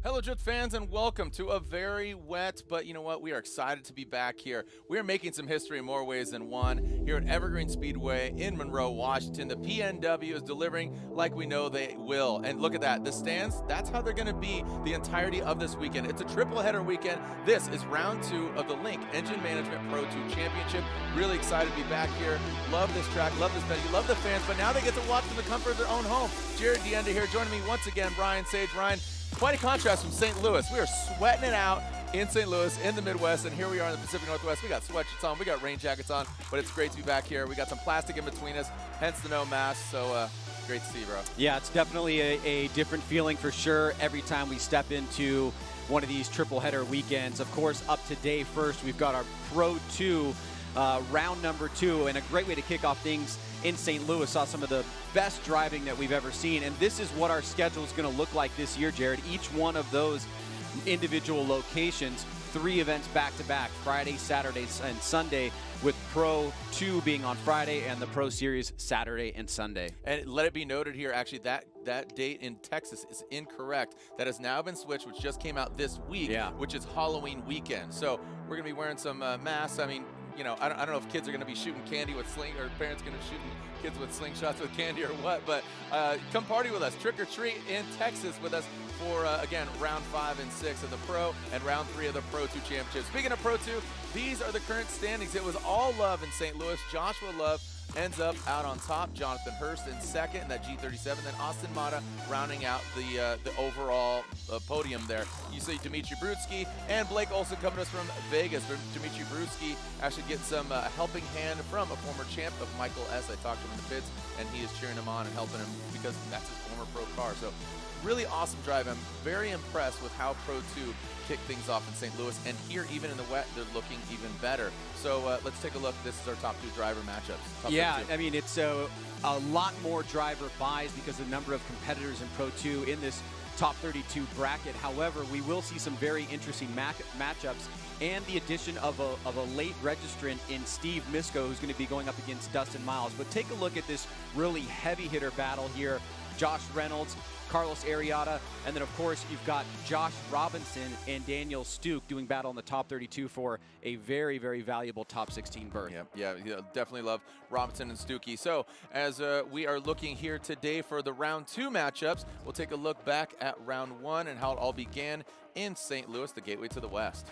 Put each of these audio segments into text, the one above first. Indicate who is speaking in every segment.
Speaker 1: Hello, Drift fans, and welcome to a very wet, but you know what? We are excited to be back here. We are making some history in more ways than one here at Evergreen Speedway in Monroe, Washington. The PNW is delivering like we know they will. And look at that. The stands, that's how they're going to be the entirety of this weekend. It's a triple header weekend. This is round 2 of the Link Engine Management Pro 2 Championship. Really excited to be back here. Love this track, love this venue, love the fans, but now they get to watch from the comfort of their own home. Jared DeEnda here, joining me once again, Brian Sage. Ryan, quite a contrast from St. Louis. We are sweating it out in St. Louis, in the Midwest, and here we are in the Pacific Northwest. We got sweatshirts on, we got rain jackets on, but it's great to be back here. We got some plastic in between us, hence the no mask, so great to see you, bro.
Speaker 2: Yeah, it's definitely a different feeling for sure every time we step into one of these triple header weekends. Of course, up today first, we've got our Pro 2, round number 2, and a great way to kick off things in St. Louis. Saw some of the best driving that we've ever seen, and this is what our schedule is going to look like this year, Jared. Each one of those individual locations, 3 events back-to-back, Friday, Saturday, and Sunday, with Pro 2 being on Friday and the Pro Series Saturday and Sunday.
Speaker 1: And let it be noted here, actually, that date in Texas is incorrect. That has now been switched, which just came out this week, which is Halloween weekend. So we're going to be wearing some masks. I mean, you know, I don't know if kids are going to be shooting candy with or parents going to be shooting kids with slingshots with candy or what, but come party with us. Trick or treat in Texas with us for, again, round 5 and 6 of the Pro and round 3 of the Pro 2 Championship. Speaking of Pro 2, these are the current standings. It was all Love in St. Louis. Joshua Love ends up out on top. Jonathan Hurst in second in that G37. Then Austin Mata rounding out the overall podium there. You see Dimitri Brutsky and Blake Olson coming to us from Vegas. Dimitri Brutsky actually getting some helping hand from a former champ of Michael S. I talked to him in the pits, and he is cheering him on and helping him because that's his former pro car. So really awesome drive. I'm very impressed with how Pro 2 kicked things off in St. Louis, and here, even in the wet, they're looking even better. So let's take a look. This is our top 2 driver matchups.
Speaker 2: Yeah, I mean, it's a lot more driver buys because of the number of competitors in Pro 2 in this top 32 bracket. However, we will see some very interesting matchups and the addition of a late registrant in Steve Misko, who's going to be going up against Dustin Miles. But take a look at this really heavy hitter battle here. Josh Reynolds, Carlos Arrieta, and then of course you've got Josh Robinson and Daniel Stuke doing battle in the top 32 for a very, very valuable top 16 berth.
Speaker 1: Yeah, definitely love Robinson and Stuke. So as we are looking here today for the round 2 matchups, we'll take a look back at round 1 and how it all began in St. Louis, the gateway to the West.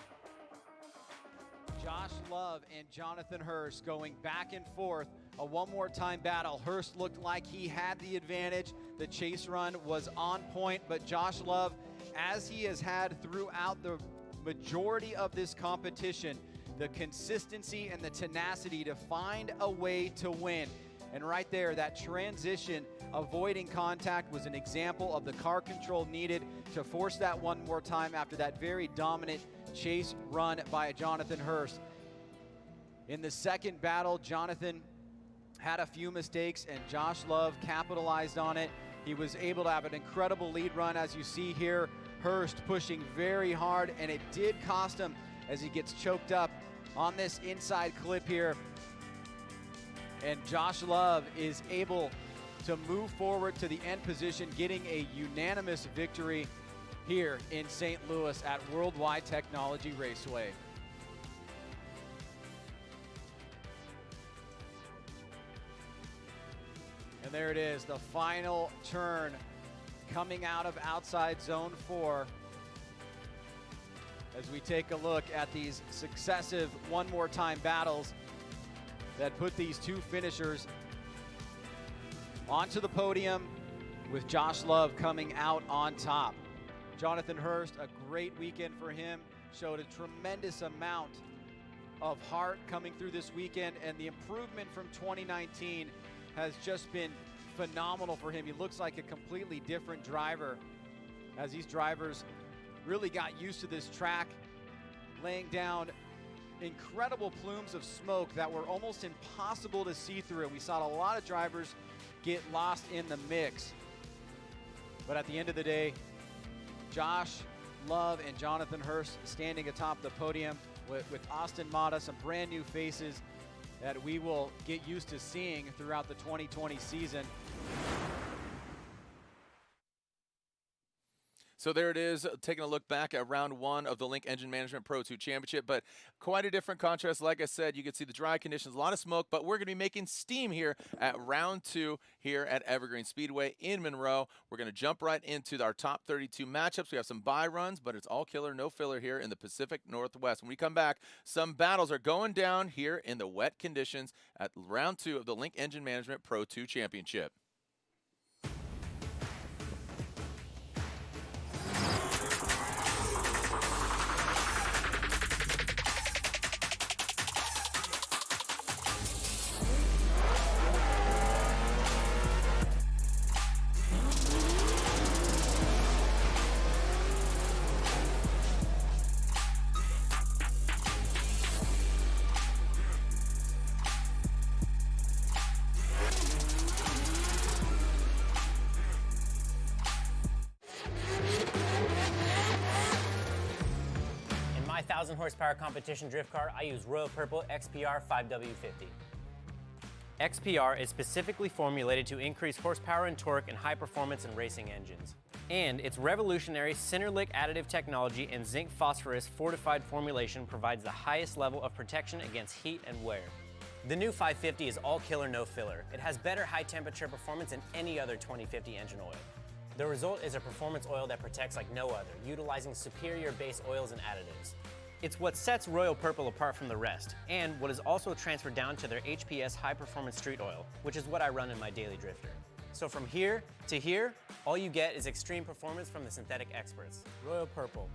Speaker 2: Josh Love and Jonathan Hurst going back and forth. A one-more-time battle. Hurst looked like he had the advantage. The chase run was on point, but Josh Love, as he has had throughout the majority of this competition, the consistency and the tenacity to find a way to win. And right there, that transition, avoiding contact, was an example of the car control needed to force that one more time after that very dominant chase run by Jonathan Hurst. In the second battle, Jonathan had a few mistakes and Josh Love capitalized on it. He was able to have an incredible lead run, as you see here. Hurst pushing very hard, and it did cost him as he gets choked up on this inside clip here. And Josh Love is able to move forward to the end position, getting a unanimous victory here in St. Louis at Worldwide Technology Raceway. And there it is, the final turn coming out of outside zone 4. As we take a look at these successive one more time battles that put these two finishers onto the podium, with Josh Love coming out on top. Jonathan Hurst, a great weekend for him, showed a tremendous amount of heart coming through this weekend, and the improvement from 2019 has just been phenomenal for him. He looks like a completely different driver as these drivers really got used to this track, laying down incredible plumes of smoke that were almost impossible to see through. We saw a lot of drivers get lost in the mix. But at the end of the day, Josh Love and Jonathan Hurst standing atop the podium with Austin Mata, some brand new faces that we will get used to seeing throughout the 2020 season.
Speaker 1: So there it is, taking a look back at round 1 of the Link Engine Management Pro 2 Championship, but quite a different contrast. Like I said, you can see the dry conditions, a lot of smoke, but we're going to be making steam here at round 2 here at Evergreen Speedway in Monroe. We're going to jump right into our top 32 matchups. We have some bye runs, but it's all killer, no filler here in the Pacific Northwest. When we come back, some battles are going down here in the wet conditions at round 2 of the Link Engine Management Pro 2 Championship.
Speaker 3: In my 1,000 horsepower competition drift car, I use Royal Purple XPR 5W50. XPR is specifically formulated to increase horsepower and torque in high performance and racing engines. And its revolutionary Cinerlic additive technology and zinc phosphorus fortified formulation provides the highest level of protection against heat and wear. The new 550 is all killer, no filler. It has better high temperature performance than any other 2050 engine oil. The result is a performance oil that protects like no other, utilizing superior base oils and additives. It's what sets Royal Purple apart from the rest, and what is also transferred down to their HPS High Performance Street Oil, which is what I run in my daily drifter. So from here to here, all you get is extreme performance from the synthetic experts. Royal Purple.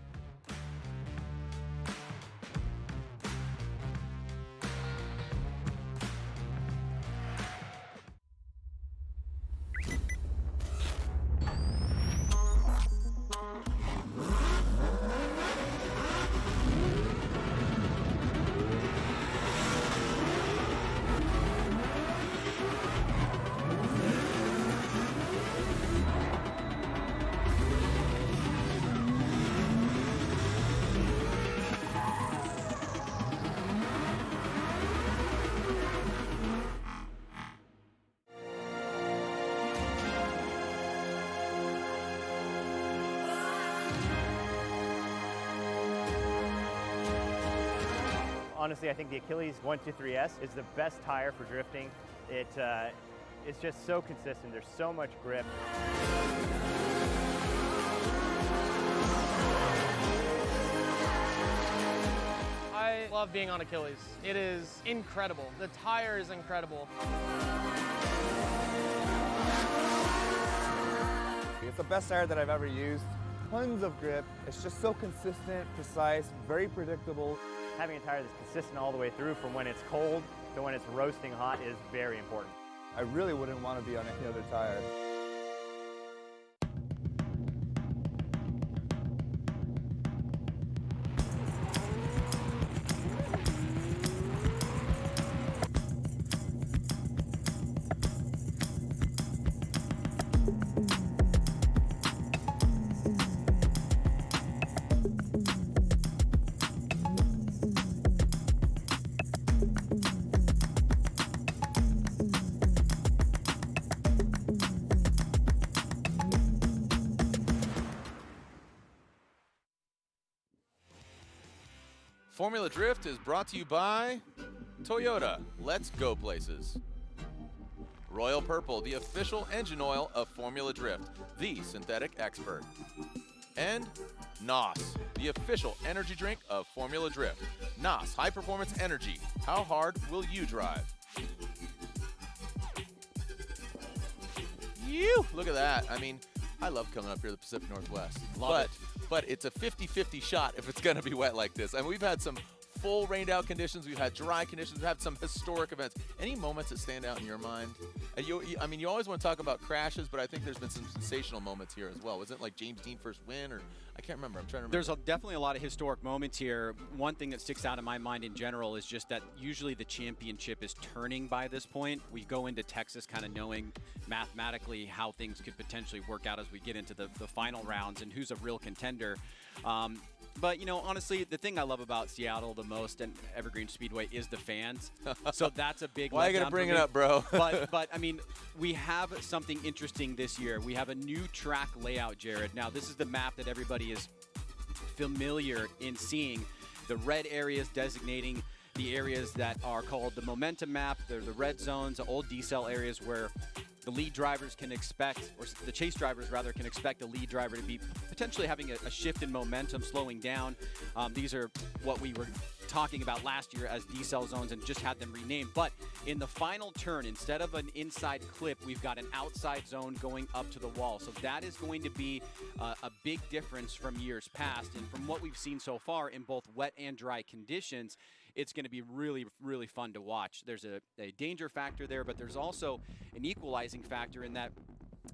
Speaker 4: Honestly, I think the Achilles 123S is the best tire for drifting. It's just so consistent. There's so much grip.
Speaker 5: I love being on Achilles. It is incredible. The tire is incredible.
Speaker 6: It's the best tire that I've ever used. Tons of grip. It's just so consistent, precise, very predictable.
Speaker 4: Having a tire that's consistent all the way through from when it's cold to when it's roasting hot is very important.
Speaker 6: I really wouldn't want to be on any other tire.
Speaker 1: Formula Drift is brought to you by Toyota. Let's go places. Royal Purple, the official engine oil of Formula Drift, the synthetic expert. And NOS, the official energy drink of Formula Drift. NOS, high performance energy. How hard will you drive? Look at that. I mean, I love coming up here to the Pacific Northwest. But it's a 50-50 shot if it's going to be wet like this. And we've had some full rained out conditions. We've had dry conditions. We've had some historic events. Any moments that stand out in your mind? I mean, you always want to talk about crashes, but I think there's been some sensational moments here as well. Was it like James Dean first win, or I can't remember. I'm trying to remember.
Speaker 2: There's definitely a lot of historic moments here. One thing that sticks out in my mind in general is just that usually the championship is turning by this point. We go into Texas kind of knowing mathematically how things could potentially work out as we get into the final rounds and who's a real contender. But, you know, honestly, the thing I love about Seattle the most and Evergreen Speedway is the fans. So that's a big
Speaker 1: Why are you going to bring it up, bro?
Speaker 2: but, I mean, we have something interesting this year. We have a new track layout, Jared. Now, this is the map that everybody is familiar in seeing. The red areas designating the areas that are called the momentum map. They're the red zones, the old decel areas where the lead drivers can expect, or the chase drivers rather, can expect the lead driver to be potentially having a shift in momentum, slowing down. These are what we were talking about last year as decel zones and just had them renamed. But in the final turn, instead of an inside clip, we've got an outside zone going up to the wall. So that is going to be a big difference from years past. And from what we've seen so far in both wet and dry conditions, it's going to be really, really fun to watch. There's a danger factor there, but there's also an equalizing factor in that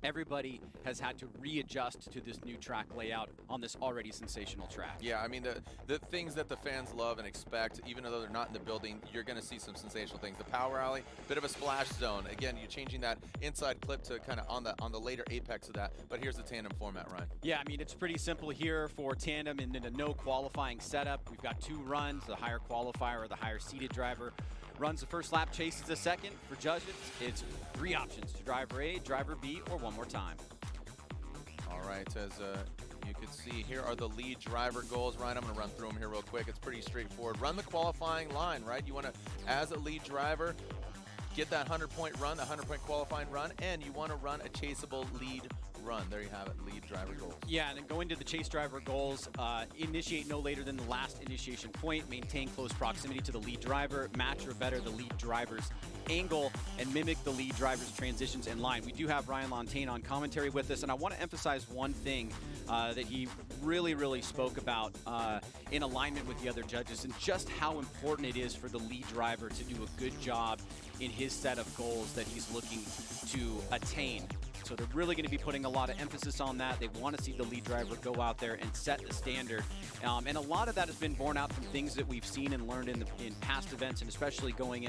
Speaker 2: everybody has had to readjust to this new track layout on this already sensational track.
Speaker 1: Yeah, I mean, the things that the fans love and expect, even though they're not in the building, you're going to see some sensational things. The power alley, bit of a splash zone. Again, you're changing that inside clip to kind of on the later apex of that. But here's the tandem format, Ryan.
Speaker 2: Yeah, I mean, it's pretty simple here for tandem and in a no qualifying setup. We've got two runs. The higher qualifier or the higher seated driver runs the first lap, chases the second. For judges, it's three options to driver A, driver B, or one more time.
Speaker 1: All right, as you can see, here are the lead driver goals. Ryan, I'm going to run through them here real quick. It's pretty straightforward. Run the qualifying line, right? You want to, as a lead driver, get that 100-point run, the 100-point qualifying run, and you want to run a chaseable lead run. There you have it, lead driver goals.
Speaker 2: Yeah, and then going to the chase driver goals, initiate no later than the last initiation point, maintain close proximity to the lead driver, match or better the lead driver's angle, and mimic the lead driver's transitions in line. We do have Ryan Lontaine on commentary with us, and I want to emphasize one thing that he really spoke about in alignment with the other judges, and just how important it is for the lead driver to do a good job in his set of goals that he's looking to attain. So they're really going to be putting a lot of emphasis on that. They want to see the lead driver go out there and set the standard. And a lot of that has been borne out from things that we've seen and learned in past events, and especially going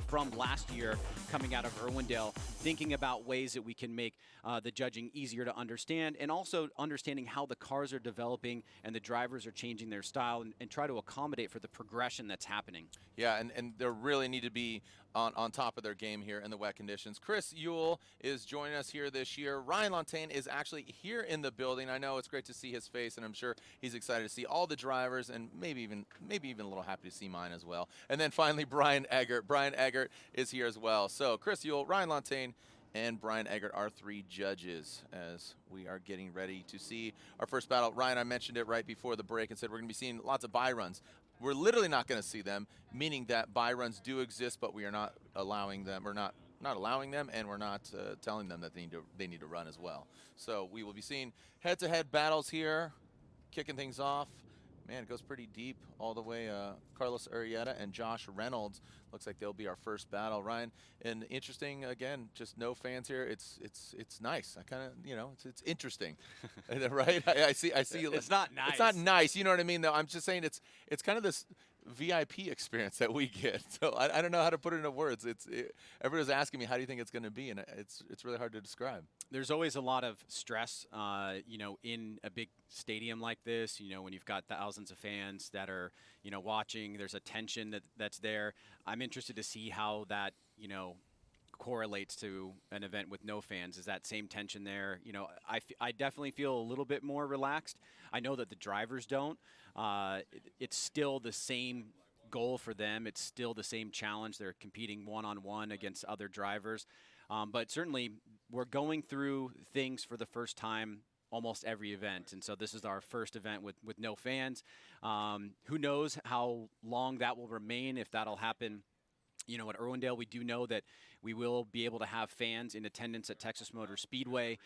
Speaker 2: from last year, coming out of Irwindale, thinking about ways that we can make the judging easier to understand, and also understanding how the cars are developing and the drivers are changing their style, and try to accommodate for the progression that's happening.
Speaker 1: Yeah, and they really need to be on top of their game here in the wet conditions. Chris Ewell is joining us here this year. Ryan Lontaine is actually here in the building. I know it's great to see his face, and I'm sure he's excited to see all the drivers, and maybe even a little happy to see mine as well. And then finally, Brian Eggert. Brian Eggert is here as well. So Chris Ewell, Ryan Lontaine, and Brian Eggert are three judges as we are getting ready to see our first battle. Ryan, I mentioned it right before the break and said we're going to be seeing lots of buy runs. We're literally not going to see them, meaning that buy runs do exist, but we are not allowing them. We're not allowing them, and we're not telling them that they need to run as well. So we will be seeing head-to-head battles here, kicking things off. Man, it goes pretty deep all the way. Carlos Arrieta and Josh Reynolds. Looks like they'll be our first battle, Ryan. And interesting, again, just no fans here. It's nice. I kind of, you know, it's interesting, right? I see.
Speaker 2: It's not nice.
Speaker 1: It's not nice. You know what I mean? Though I'm just saying it's kind of this VIP experience that we get. So I don't know how to put it into words. Everybody's asking me, how do you think it's going to be? And it's really hard to describe.
Speaker 2: There's always a lot of stress, you know, in a big stadium like this. You know, when you've got thousands of fans that are, you know, watching, there's a tension that's there. I'm interested to see how that, you know, correlates to an event with no fans. Is that same tension there? You know, I definitely feel a little bit more relaxed. I know that the drivers don't. It's still the same goal for them. It's still the same challenge. They're competing one-on-one against other drivers. But certainly we're going through things for the first time almost every event. And so this is our first event with no fans. Who knows how long that will remain, if that'll happen. You know, at Irwindale, we do know that we will be able to have fans in attendance at Texas Motor Speedway.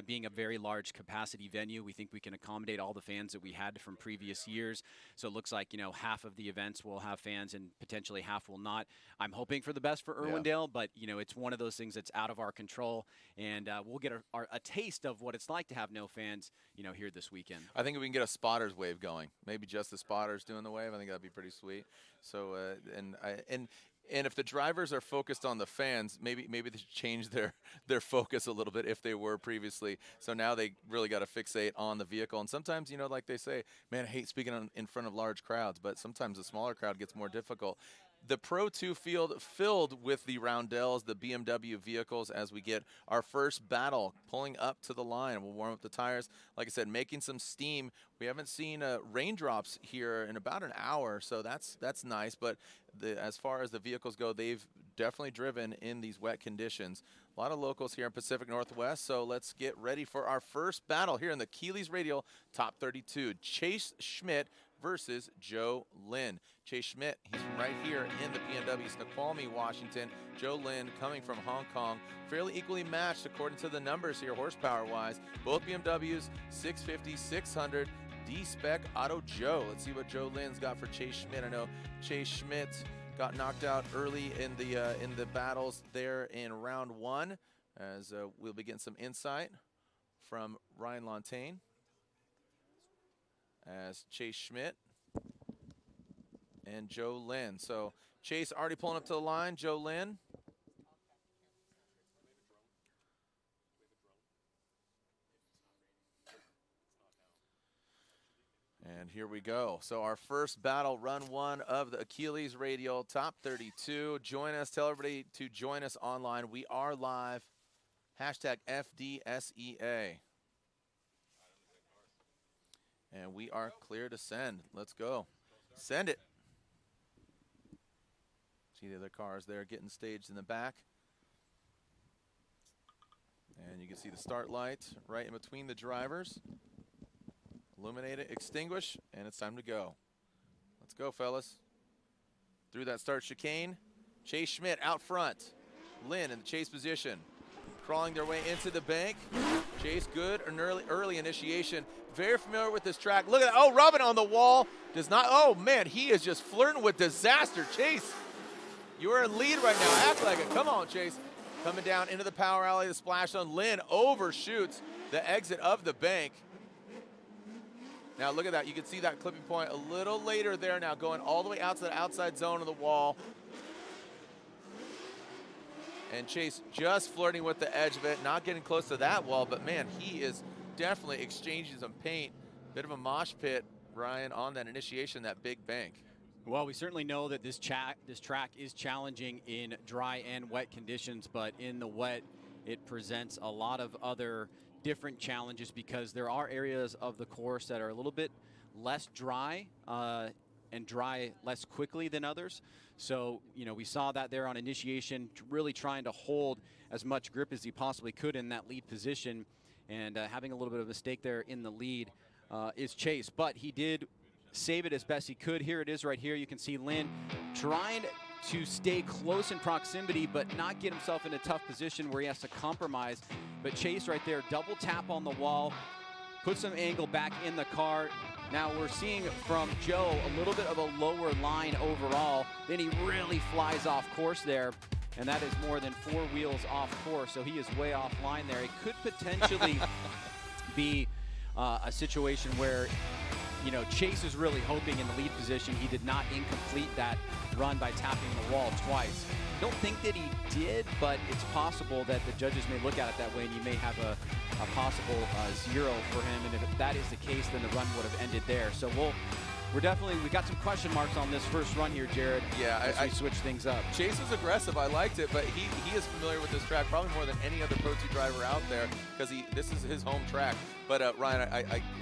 Speaker 2: Being a very large capacity venue, we think we can accommodate all the fans that we had from previous years. So it looks like, you know, half of the events will have fans and potentially half will not. I'm hoping for the best for Irwindale, but, you know, it's one of those things that's out of our control. And we'll get a taste of what it's like to have no fans, you know, here this weekend. I
Speaker 1: think if we can get a spotters wave going, maybe just the spotters doing the wave, I think that'd be pretty sweet. So, and if the drivers are focused on the fans, maybe they should change their focus a little bit if they were previously. So now they really got to fixate on the vehicle. And sometimes, you know, like they say, man, I hate speaking in front of large crowds, but sometimes the smaller crowd gets more difficult. The Pro 2 field filled with the Roundels, the BMW vehicles, as we get our first battle pulling up to the line. We'll warm up the tires. Like I said, making some steam. We haven't seen raindrops here in about an hour, so that's nice. But as far as the vehicles go, they've definitely driven in these wet conditions. A lot of locals here in Pacific Northwest, so let's get ready for our first battle here in the Keeley's Radial Top 32. Chase Schmidt versus Joe Lynn. Chase Schmidt, he's from right here in the PNW, Snoqualmie, Washington. Joe Lynn coming from Hong Kong. Fairly equally matched according to the numbers here, horsepower-wise. Both BMWs, 650, 600, D-Spec Auto Joe. Let's see what Joe Lynn's got for Chase Schmidt. I know Chase Schmidt got knocked out early in the battles there in round one, as we'll be getting some insight from Ryan Lontaine. As Chase Schmidt and Joe Lynn. So Chase already pulling up to the line. Joe Lynn. And here we go. So our first battle, run one of the Achilles Radial Top 32. Join us. Tell everybody to join us online. We are live. Hashtag FDSEA. And we are clear to send. Let's go. Send it. See the other cars there getting staged in the back. And you can see the start light right in between the drivers. Illuminate it, extinguish, and it's time to go. Let's go, fellas. Through that start chicane. Chase Schmidt out front. Lynn in the chase position. Crawling their way into the bank. Chase good, an early initiation. Very familiar with this track. Look at that. Oh, Robin on the wall. Does not. Oh, man, he is just flirting with disaster. Chase, you are in lead right now. Act like it. Come on, Chase. Coming down into the power alley. The splash on Lynn overshoots the exit of the bank. Now, look at that. You can see that clipping point a little later there now, going all the way out to the outside zone of the wall. And Chase just flirting with the edge of it, not getting close to that wall, but man, he is definitely exchanging some paint. Bit of a mosh pit, Ryan, on that initiation, that big bank.
Speaker 2: Well, we certainly know that this track is challenging in dry and wet conditions, but in the wet, it presents a lot of other different challenges because there are areas of the course that are a little bit less dry and dry less quickly than others. So, you know, we saw that there on initiation, really trying to hold as much grip as he possibly could in that lead position, and having a little bit of a mistake there in the lead is Chase. But he did save it as best he could. Here it is right here. You can see Lynn trying to stay close in proximity, but not get himself in a tough position where he has to compromise. But Chase right there, double tap on the wall, put some angle back in the car. Now we're seeing from Joe a little bit of a lower line overall. Then he really flies off course there, and that is more than 4 wheels off course, so he is way offline there. It could potentially be a situation where, you know, Chase is really hoping in the lead position. He did not incomplete that run by tapping the wall twice. Don't think that he did, but it's possible that the judges may look at it that way, and you may have a possible 0 for him. And if that is the case, then the run would have ended there. So we got some question marks on this first run here, Jared.
Speaker 1: Yeah,
Speaker 2: as we switch things up.
Speaker 1: Chase was aggressive. I liked it, but he is familiar with this track probably more than any other Pro 2 driver out there, because this is his home track. But Ryan,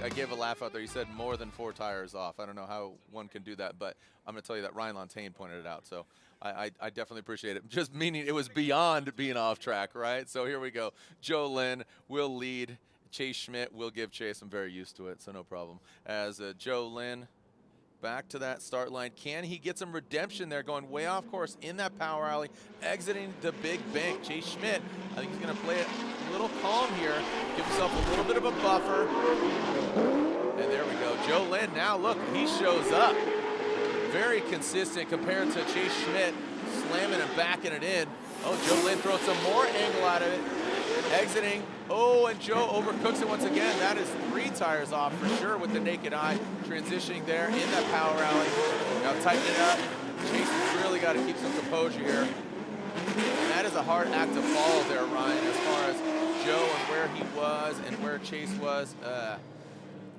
Speaker 1: I gave a laugh out there. He said more than 4 tires off. I don't know how one can do that, but I'm going to tell you that Ryan Lantagne pointed it out. So I definitely appreciate it. Just meaning it was beyond being off track, right? So here we go. Joe Lynn will lead. Chase Schmidt will give chase. I'm very used to it, so no problem. As Joe Lynn back to that start line. Can he get some redemption there, going way off course in that power alley, exiting the big bank? Chase Schmidt, I think he's going to play it a little calm here, give himself a little bit of a buffer. And there we go. Joe Lynn now, look, he shows up. Very consistent compared to Chase Schmidt, slamming and backing it in. Oh, Joe Lynn throws some more angle out of it. Exiting. Oh, and Joe overcooks it once again. That is 3 tires off for sure with the naked eye. Transitioning there in that power alley. Now tighten it up. Chase has really got to keep some composure here. And that is a hard act to follow there, Ryan, as far as Joe and where he was and where Chase was.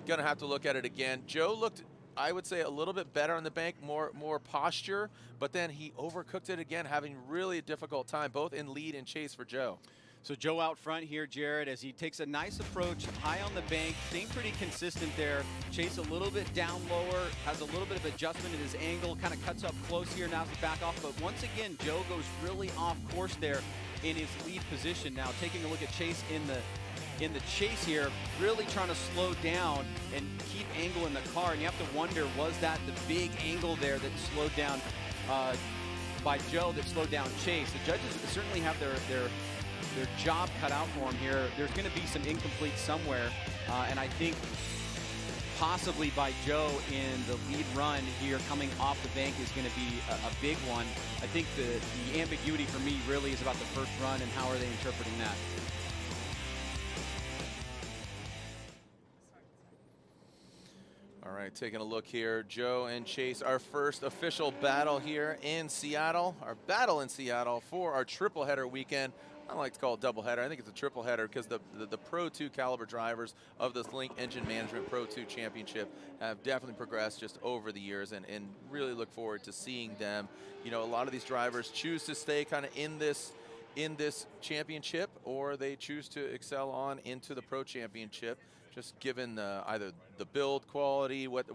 Speaker 1: Gonna have to look at it again. Joe looked, I would say, a little bit better on the bank, more posture, but then he overcooked it again, having really a difficult time, both in lead and chase for Joe.
Speaker 2: So Joe out front here, Jared, as he takes a nice approach, high on the bank, staying pretty consistent there. Chase a little bit down lower, has a little bit of adjustment in his angle, kind of cuts up close here, now to back off. But once again, Joe goes really off course there in his lead position. Now taking a look at Chase in the chase here, really trying to slow down and keep angle in the car. And you have to wonder, was that the big angle there that slowed down by Joe, that slowed down Chase? The judges certainly have their job cut out for him here. There's going to be some incomplete somewhere, and I think possibly by Joe in the lead run here coming off the bank is going to be a big one. I think the ambiguity for me really is about the first run and how are they interpreting that.
Speaker 1: All right, taking a look here. Joe and Chase, our first official battle here in Seattle. Our battle in Seattle for our triple header weekend. I like to call it double header. I think it's a triple header because the Pro 2 caliber drivers of this Link Engine Management Pro 2 Championship have definitely progressed just over the years, and really look forward to seeing them. You know, a lot of these drivers choose to stay kind of in this championship, or they choose to excel on into the Pro Championship, just given either the build quality, what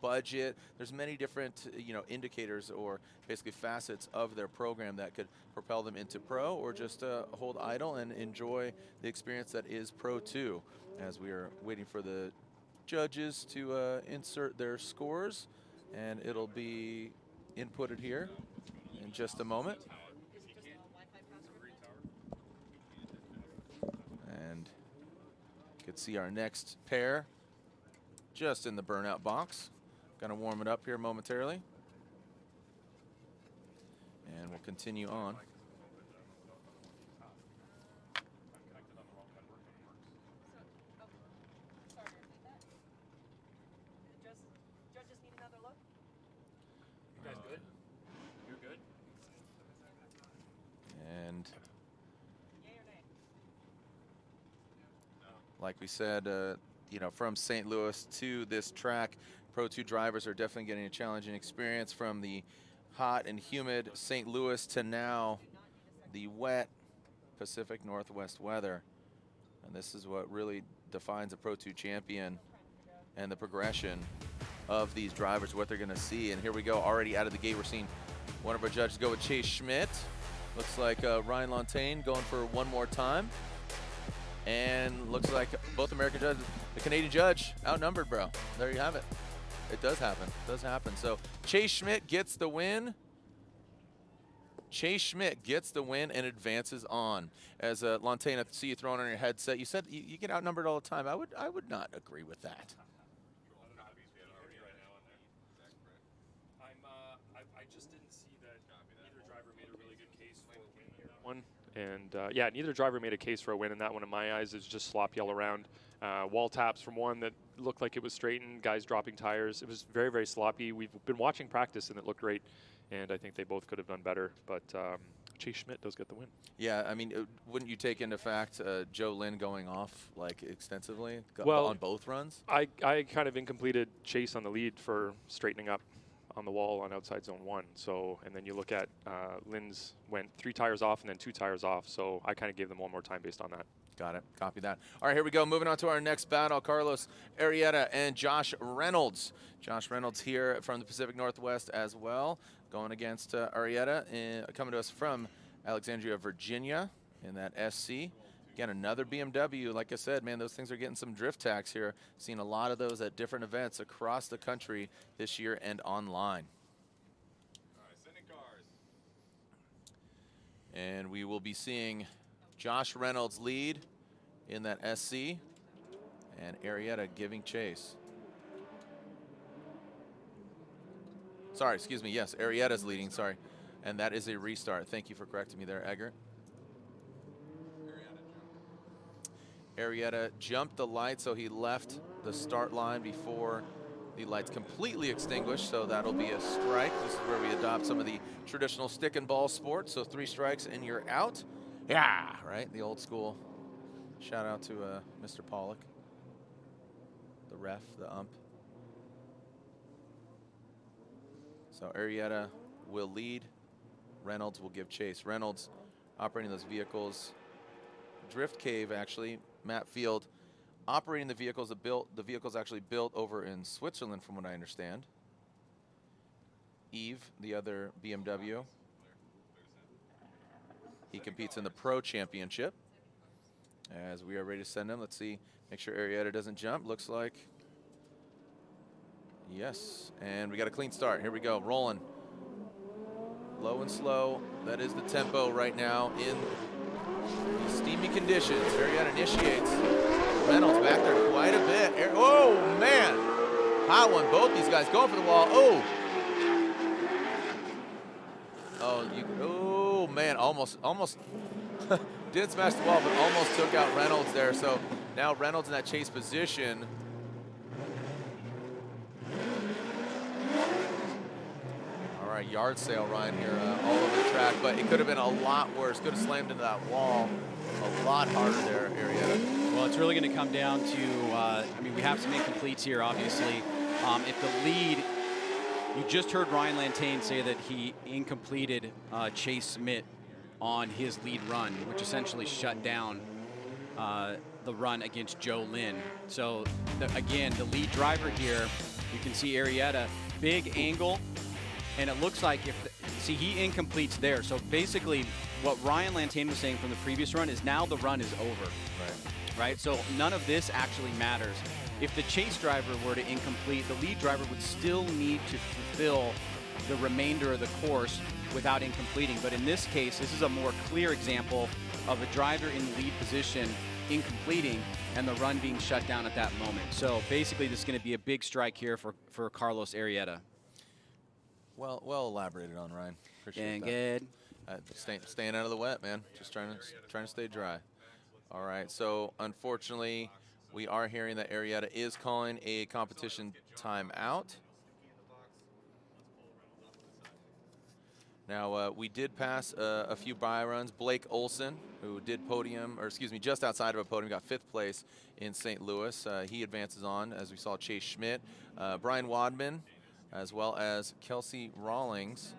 Speaker 1: budget. There's many different indicators or basically facets of their program that could propel them into Pro, or just hold idle and enjoy the experience that is Pro 2. As we are waiting for the judges to insert their scores, and it'll be inputted here in just a moment. And you could see our next pair just in the burnout box. Gonna warm it up here momentarily. And we'll continue on. And like we said, from St. Louis to this track, Pro 2 drivers are definitely getting a challenging experience from the hot and humid St. Louis to now the wet Pacific Northwest weather. And this is what really defines a Pro 2 champion and the progression of these drivers, what they're going to see. And here we go, already out of the gate, we're seeing one of our judges go with Chase Schmidt. Looks like Ryan Lantagne going for one more time. And looks like both American judges, the Canadian judge, outnumbered, bro. There you have it. It does happen. It does happen. So Chase Schmidt gets the win. Chase Schmidt gets the win and advances on. As Lantain, I see you throwing on your headset. You said you get outnumbered all the time. I would not agree with that.
Speaker 7: I just didn't see that either driver made a really good case for a win in that one. And yeah, neither driver made a case for a win in that one. In my eyes, it's just sloppy all around. Wall taps from one that looked like it was straightened. Guys dropping tires. It was very, very sloppy. We've been watching practice, and it looked great. And I think they both could have done better. But Chase Schmidt does get the win.
Speaker 1: Yeah, I mean, wouldn't you take into fact Joe Lynn going off like extensively on both runs?
Speaker 7: I kind of incompleted Chase on the lead for straightening up on the wall on outside zone 1. So, and then you look at Lynn's went 3 tires off and then 2 tires off. So I kind of gave them one more time based on that.
Speaker 1: Got it. Copy that. All right, here we go. Moving on to our next battle, Carlos Arrieta and Josh Reynolds. Josh Reynolds here from the Pacific Northwest as well, going against Arrieta, coming to us from Alexandria, Virginia in that SC. Again, another BMW. Like I said, man, those things are getting some drift tax here. Seen a lot of those at different events across the country this year and online.
Speaker 8: All right, sending cars.
Speaker 1: And we will be seeing Josh Reynolds lead in that SC and Arrieta giving chase. Sorry, excuse me. Yes, Arrieta's leading. Sorry. And that is a restart. Thank you for correcting me there, Eggert. Arrieta jumped the light, so he left the start line before the lights completely extinguished, so that'll be a strike. This is where we adopt some of the traditional stick and ball sports, so 3 strikes and you're out. Yeah, right, the old school. Shout out to Mr. Pollock, the ref, the ump. So Arrieta will lead. Reynolds will give chase. Reynolds operating those vehicles. Drift Cave, actually, Matt Field operating the vehicles. The vehicles actually built over in Switzerland, from what I understand. Eve, the other BMW. He competes in the Pro Championship. As we are ready to send him, let's see, make sure Arrieta doesn't jump. Looks like yes, and we got a clean start. Here we go, rolling. Low and slow. That is the tempo right now in these steamy conditions. Arrieta initiates. Reynolds back there quite a bit. Oh, man. High one. Both these guys going for the wall. Oh. Oh, man. Almost did smash the wall, but almost took out Reynolds there. So now Reynolds in that chase position. Yard sale Ryan here all over the track, but it could have been a lot worse. Could have slammed into that wall a lot harder there, Arrieta.
Speaker 2: Well, it's really going to come down to, I mean, we have some incompletes here, obviously. If the lead, you just heard Ryan Lantain say that he incompleted Chase Schmidt on his lead run, which essentially shut down the run against Joe Lynn. So, again, the lead driver here, you can see Arrieta, big angle. And it looks like see, he incompletes there. So basically what Ryan Lantain was saying from the previous run is now the run is over. Right? So none of this actually matters. If the chase driver were to incomplete, the lead driver would still need to fulfill the remainder of the course without incompleting. But in this case, this is a more clear example of a driver in lead position incompleting and the run being shut down at that moment. So basically this is going to be a big strike here for Carlos Arrieta.
Speaker 1: Well elaborated on, Ryan. Appreciate that.
Speaker 2: Good.
Speaker 1: Staying out of the wet, man. Just trying to stay dry. All right. So unfortunately, we are hearing that Arrieta is calling a competition timeout. Now we did pass a few by runs. Blake Olson, who did podium, or excuse me, just outside of a podium, got 5th place in St. Louis. He advances on, as we saw Chase Schmidt, Brian Wadman, as well as Kelsey Rawlings.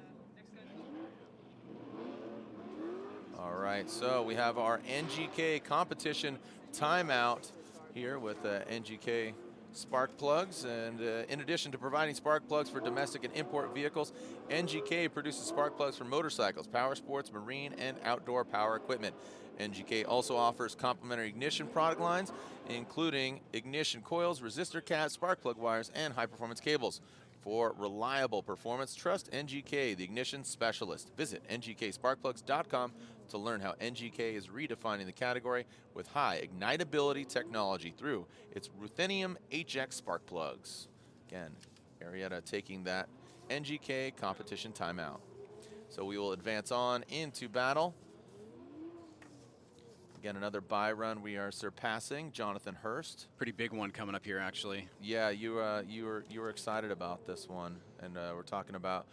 Speaker 1: All right, so we have our NGK competition timeout here with NGK spark plugs. And in addition to providing spark plugs for domestic and import vehicles, NGK produces spark plugs for motorcycles, power sports, marine, and outdoor power equipment. NGK also offers complementary ignition product lines, including ignition coils, resistor caps, spark plug wires, and high-performance cables. For reliable performance, trust NGK, the ignition specialist. Visit ngksparkplugs.com to learn how NGK is redefining the category with high ignitability technology through its ruthenium HX spark plugs. Again, Arrieta taking that NGK competition timeout. So we will advance on into battle. Again, another bye run. We are surpassing Jonathan Hurst.
Speaker 2: Pretty big one coming up here, actually.
Speaker 1: Yeah, you were excited about this one, and we're talking about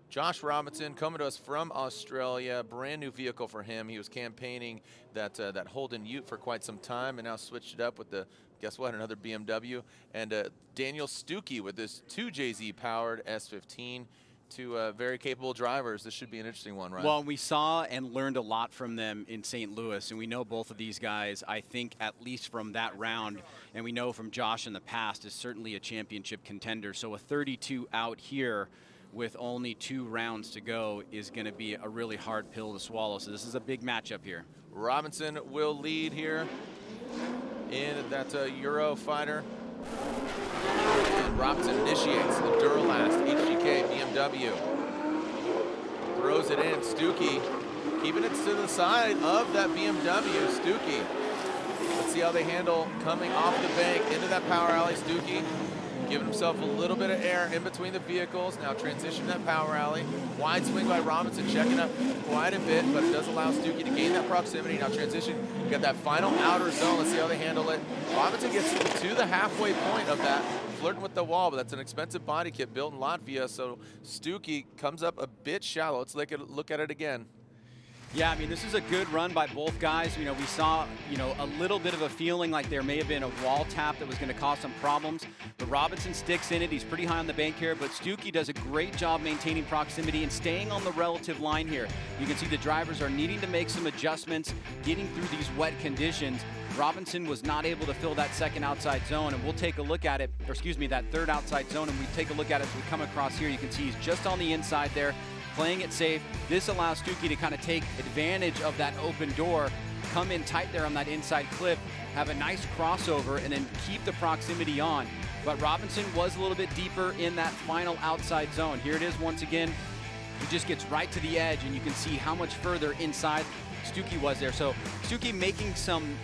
Speaker 1: Josh Robinson coming to us from Australia. Brand new vehicle for him. He was campaigning that that Holden Ute for quite some time, and now switched it up with the, guess what, another BMW. And Daniel Stuke with this 2JZ powered S15. Two very capable drivers. This should be an interesting one, right?
Speaker 2: Well, we saw and learned a lot from them in St. Louis, and we know both of these guys, I think, at least from that round, and we know from Josh in the past, is certainly a championship contender. So a 32 out here with only 2 rounds to go is going to be a really hard pill to swallow. So this is a big matchup here.
Speaker 1: Robinson will lead here in that Euro fighter. And Robinson initiates the Duralast HGK BMW. Throws it in. Stuke keeping it to the side of that BMW. Stuke. Let's see how they handle coming off the bank into that power alley. Stuke giving himself a little bit of air in between the vehicles. Now transition that power alley. Wide swing by Robinson, checking up quite a bit, but it does allow Stuke to gain that proximity. Now transition, we got that final outer zone. Let's see how they handle it. Robinson gets to the halfway point of that, flirting with the wall, but that's an expensive body kit built in Latvia, so Stuke comes up a bit shallow. Let's look at it again.
Speaker 2: Yeah, I mean, this is a good run by both guys. You know, we saw, you know, a little bit of a feeling like there may have been a wall tap that was going to cause some problems. But Robinson sticks in it. He's pretty high on the bank here, but Stuke does a great job maintaining proximity and staying on the relative line here. You can see the drivers are needing to make some adjustments, getting through these wet conditions. Robinson was not able to fill that second outside zone, and we'll take a look at it, or excuse me, that third outside zone, and we take a look at it as we come across here. You can see he's just on the inside there, playing it safe. This allows Stuke to kind of take advantage of that open door, come in tight there on that inside clip, have a nice crossover, and then keep the proximity on. But Robinson was a little bit deeper in that final outside zone. Here it is once again. He just gets right to the edge, and you can see how much further inside Stuke was there. So Stuke making some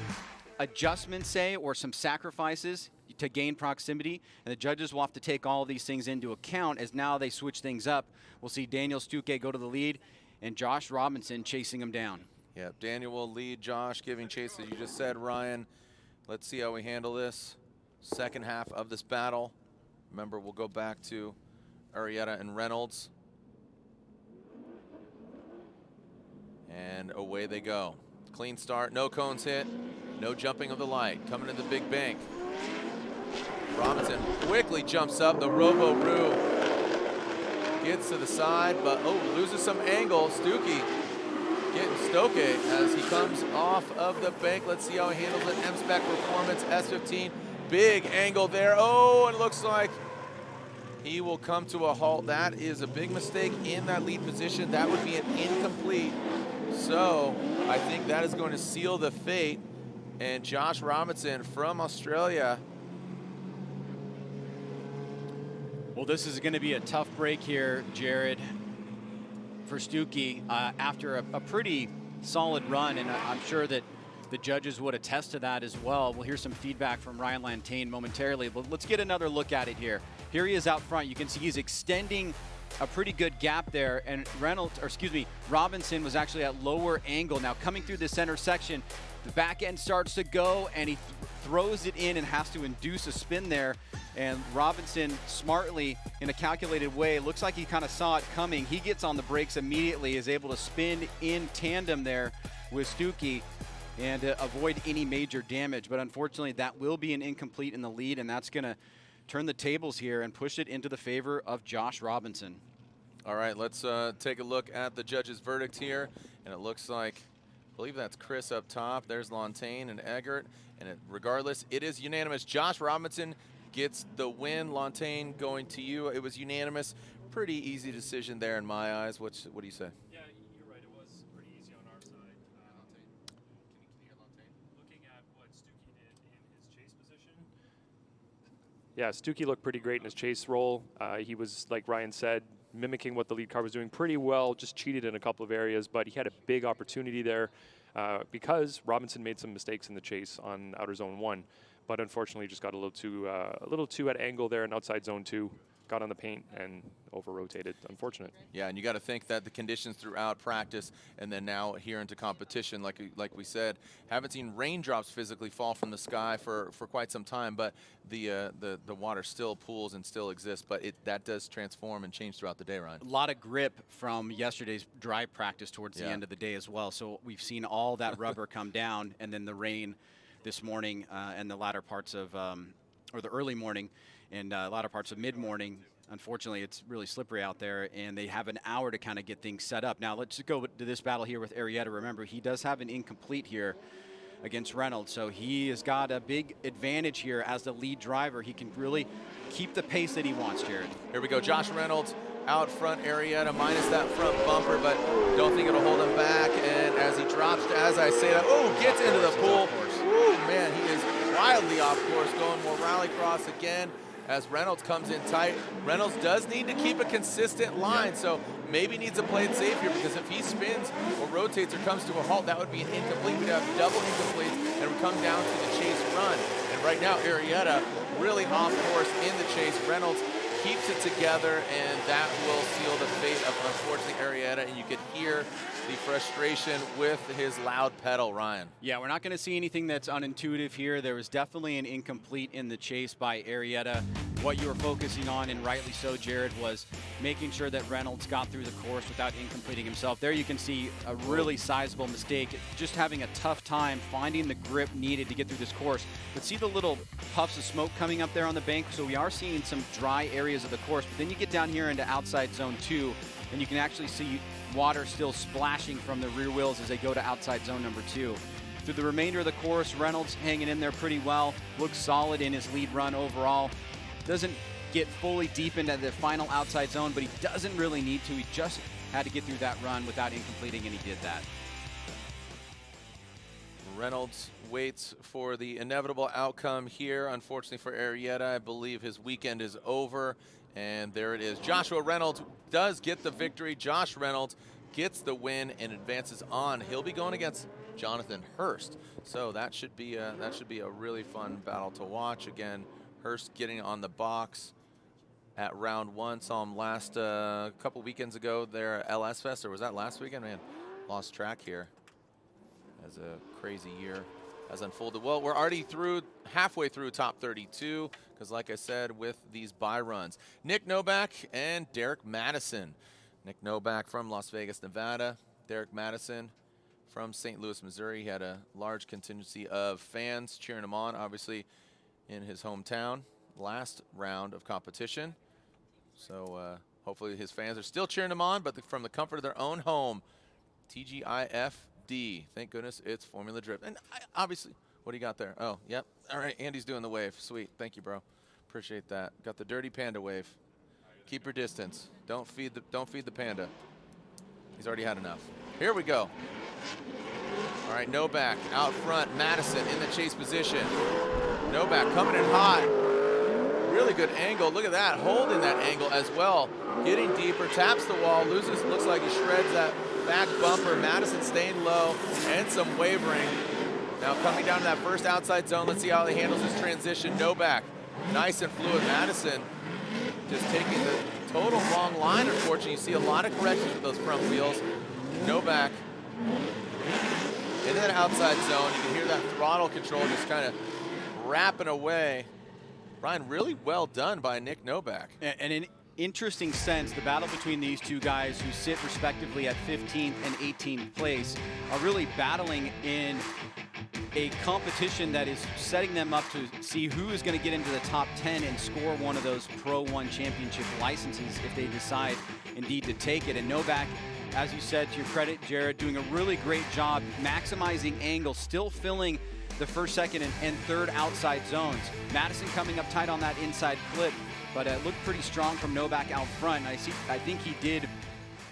Speaker 2: adjustments, say, or some sacrifices to gain proximity, and the judges will have to take all of these things into account as now they switch things up. We'll see Daniel Stuke go to the lead and Josh Robinson chasing him down.
Speaker 1: Yeah, Daniel will lead, Josh giving chase, as you just said, Ryan. Let's see how we handle this second half of this battle. Remember, we'll go back to Arrieta and Reynolds. And away they go. Clean start, no cones hit, no jumping of the light. Coming in the big bank. Robinson quickly jumps up the Robo-Roo. Gets to the side, but loses some angle. Stuke getting Stuke as he comes off of the bank. Let's see how he handles it. M-Spec Performance S15. Big angle there. Oh, and it looks like he will come to a halt. That is a big mistake in that lead position. That would be an incomplete. So I think that is going to seal the fate. And Josh Robinson from Australia.
Speaker 2: Well, this is going to be a tough break here, Jared, for Stuke after a pretty solid run, and I'm sure that the judges would attest to that as well. We'll hear some feedback from Ryan Lantain momentarily, but let's get another look at it here. Here he is out front. You can see he's extending a pretty good gap there, and Robinson was actually at lower angle. Now coming through the center section, the back end starts to go, and he throws it in and has to induce a spin there. And Robinson, smartly, in a calculated way, looks like he kind of saw it coming. He gets on the brakes immediately, is able to spin in tandem there with Stuke and avoid any major damage. But unfortunately, that will be an incomplete in the lead, and that's going to turn the tables here and push it into the favor of Josh Robinson.
Speaker 1: All right, let's take a look at the judges' verdict here. And it looks like, I believe that's Chris up top. There's Lantain and Eggert. And regardless, it is unanimous. Josh Robinson gets the win. Lantain going to you. It was unanimous. Pretty easy decision there in my eyes. What do you say?
Speaker 7: Yeah, you're right. It was pretty easy on our side. Looking at what Stuke did in his chase position. Yeah, Stuke looked pretty great in his chase roll. He was, like Ryan said, mimicking what the lead car was doing pretty well, just cheated in a couple of areas, but he had a big opportunity there because Robinson made some mistakes in the chase on outer zone 1, but unfortunately just got a little too at angle there in outside zone 2, got on the paint and over-rotated. Unfortunate.
Speaker 1: Yeah, and you got to think that the conditions throughout practice and then now here into competition, like we said, haven't seen raindrops physically fall from the sky for quite some time, but the water still pools and still exists, but that does transform and change throughout the day, Ryan.
Speaker 2: A lot of grip from yesterday's dry practice towards the end of the day as well. So we've seen all that rubber come down, and then the rain this morning and the latter parts of, or the early morning and latter parts of mid-morning. Unfortunately, it's really slippery out there, and they have an hour to kind of get things set up. Now, let's just go to this battle here with Arrieta. Remember, he does have an incomplete here against Reynolds, so he has got a big advantage here as the lead driver. He can really keep the pace that he wants, Jared.
Speaker 1: Here we go, Josh Reynolds out front, Arrieta minus that front bumper, but don't think it'll hold him back. And as he drops, as I say that, gets into the pool. Ooh, man, he is wildly off course, going more rallycross again. As Reynolds comes in tight, Reynolds does need to keep a consistent line, so maybe needs to play it safe here, because if he spins or rotates or comes to a halt, that would be an incomplete. We'd have double incompletes, and it would come down to the chase run. And right now, Arrieta really off course in the chase. Reynolds keeps it together, and that will seal the fate of, unfortunately, Arrieta, and you could hear the frustration with his loud pedal, Ryan.
Speaker 2: Yeah, we're not going to see anything that's unintuitive here. There was definitely an incomplete in the chase by Arrieta. What you were focusing on, and rightly so, Jared, was making sure that Reynolds got through the course without incompleting himself. There you can see a really sizable mistake, just having a tough time finding the grip needed to get through this course. But see the little puffs of smoke coming up there on the bank? So we are seeing some dry areas of the course, but then you get down here into outside zone 2, and you can actually see water still splashing from the rear wheels as they go to outside zone number 2. Through the remainder of the course, Reynolds hanging in there pretty well, looks solid in his lead run overall. Doesn't get fully deep into the final outside zone, but he doesn't really need to. He just had to get through that run without incompleting, and he did that.
Speaker 1: Reynolds waits for the inevitable outcome here. Unfortunately for Arrieta, I believe his weekend is over. And there it is. Joshua Reynolds does get the victory. Josh Reynolds gets the win and advances on. He'll be going against Jonathan Hurst. So that should be a really fun battle to watch. Again, Hurst getting on the box at round 1. Saw him last couple weekends ago there at LS Fest, or was that last weekend? Man, lost track here as a crazy year has unfolded. Well, we're already halfway through top 32, because like I said, with these bye runs, Nick Novack and Derek Madison. Nick Novack from Las Vegas, Nevada. Derek Madison from St. Louis, Missouri. He had a large contingency of fans cheering him on, obviously in his hometown last round of competition. So hopefully his fans are still cheering him on, but from the comfort of their own home. TGIF Thank goodness it's Formula Drift. And obviously, what do you got there? Oh, yep. All right, Andy's doing the wave. Sweet. Thank you, bro. Appreciate that. Got the dirty panda wave. Keep your distance. Don't feed the panda. He's already had enough. Here we go. All right, Novack out front. Madison in the chase position. Novack coming in hot. Really good angle. Look at that. Holding that angle as well. Getting deeper. Taps the wall. Loses. Looks like he shreds that back bumper. Madison staying low and some wavering. Now coming down to that first outside zone. Let's see how he handles his transition. Novack, nice and fluid. Madison just taking the total wrong line, unfortunately. You see a lot of corrections with those front wheels. Novack into that outside zone. You can hear that throttle control just kind of wrapping away. Ryan, really well done by Nick Novack.
Speaker 2: And in interesting sense, the battle between these two guys who sit respectively at 15th and 18th place are really battling in a competition that is setting them up to see who is going to get into the top 10 and score one of those Pro 1 championship licenses if they decide indeed to take it. And Novack, as you said, to your credit, Jared, doing a really great job maximizing angle, still filling the first, second, and third outside zones. Madison coming up tight on that inside clip, but it looked pretty strong from Novack out front. I think he did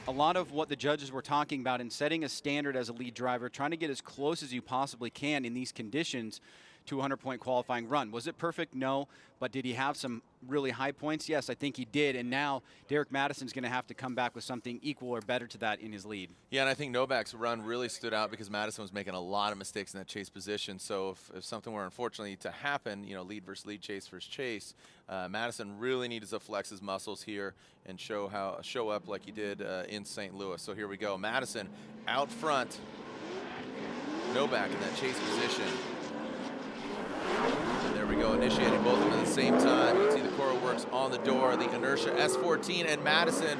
Speaker 2: a lot of what the judges were talking about in setting a standard as a lead driver, trying to get as close as you possibly can in these conditions 200-point qualifying run. Was it perfect? No. But did he have some really high points? Yes, I think he did. And now Derek Madison's going to have to come back with something equal or better to that in his lead.
Speaker 1: Yeah, and I think Novack's run really stood out because Madison was making a lot of mistakes in that chase position. So if something were unfortunately to happen, you know, lead versus lead, chase versus chase, Madison really needs to flex his muscles here and show up like he did in St. Louis. So here we go. Madison out front. Novack in that chase position. And there we go, initiating both of them at the same time. You can see the Coral Works on the door, the inertia S14, and Madison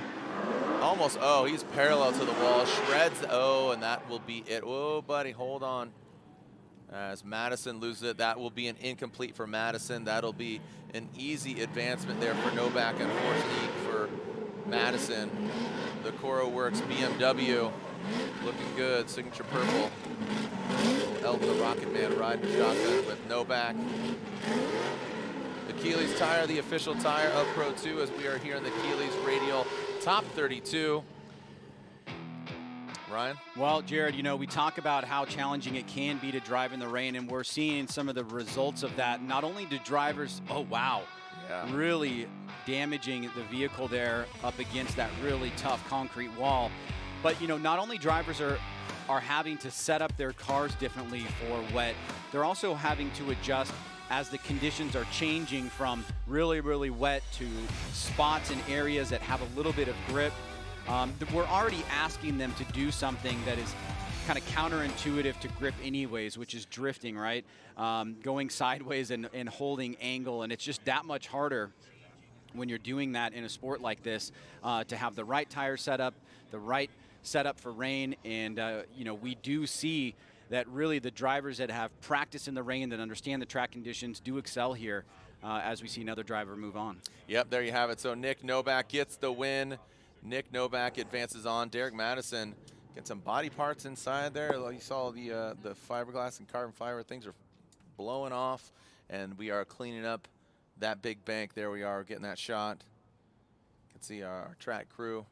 Speaker 1: almost, oh, he's parallel to the wall, shreds, oh, and that will be it. Whoa, buddy, hold on. As Madison loses it, that will be an incomplete for Madison. That'll be an easy advancement there for Novack, unfortunately for Madison. The Coral Works BMW looking good, signature purple. Elton the Rocket Man riding shotgun with Novack. The Keeley's tire, the official tire of Pro 2 as we are here in the Keeley's Radial Top 32. Ryan?
Speaker 2: Well, Jared, you know, we talk about how challenging it can be to drive in the rain, and we're seeing some of the results of that. Not only do drivers, oh, wow, really damaging the vehicle there up against that really tough concrete wall. But, you know, not only drivers are having to set up their cars differently for wet, they're also having to adjust as the conditions are changing from really, really wet to spots and areas that have a little bit of grip. We're already asking them to do something that is kind of counterintuitive to grip anyways, which is drifting, right? Going sideways and holding angle, and it's just that much harder when you're doing that in a sport like this to have the right tire setup, the right setup for rain, and you know, we do see that really the drivers that have practice in the rain, that understand the track conditions, do excel here as we see another driver move on.
Speaker 1: Yep, there you have it. So Nick Novack gets the win. Nick Novack advances on. Derek Madison gets some body parts inside there. You saw the fiberglass and carbon fiber. Things are blowing off, and we are cleaning up that big bank. There we are, getting that shot. You can see our track crew.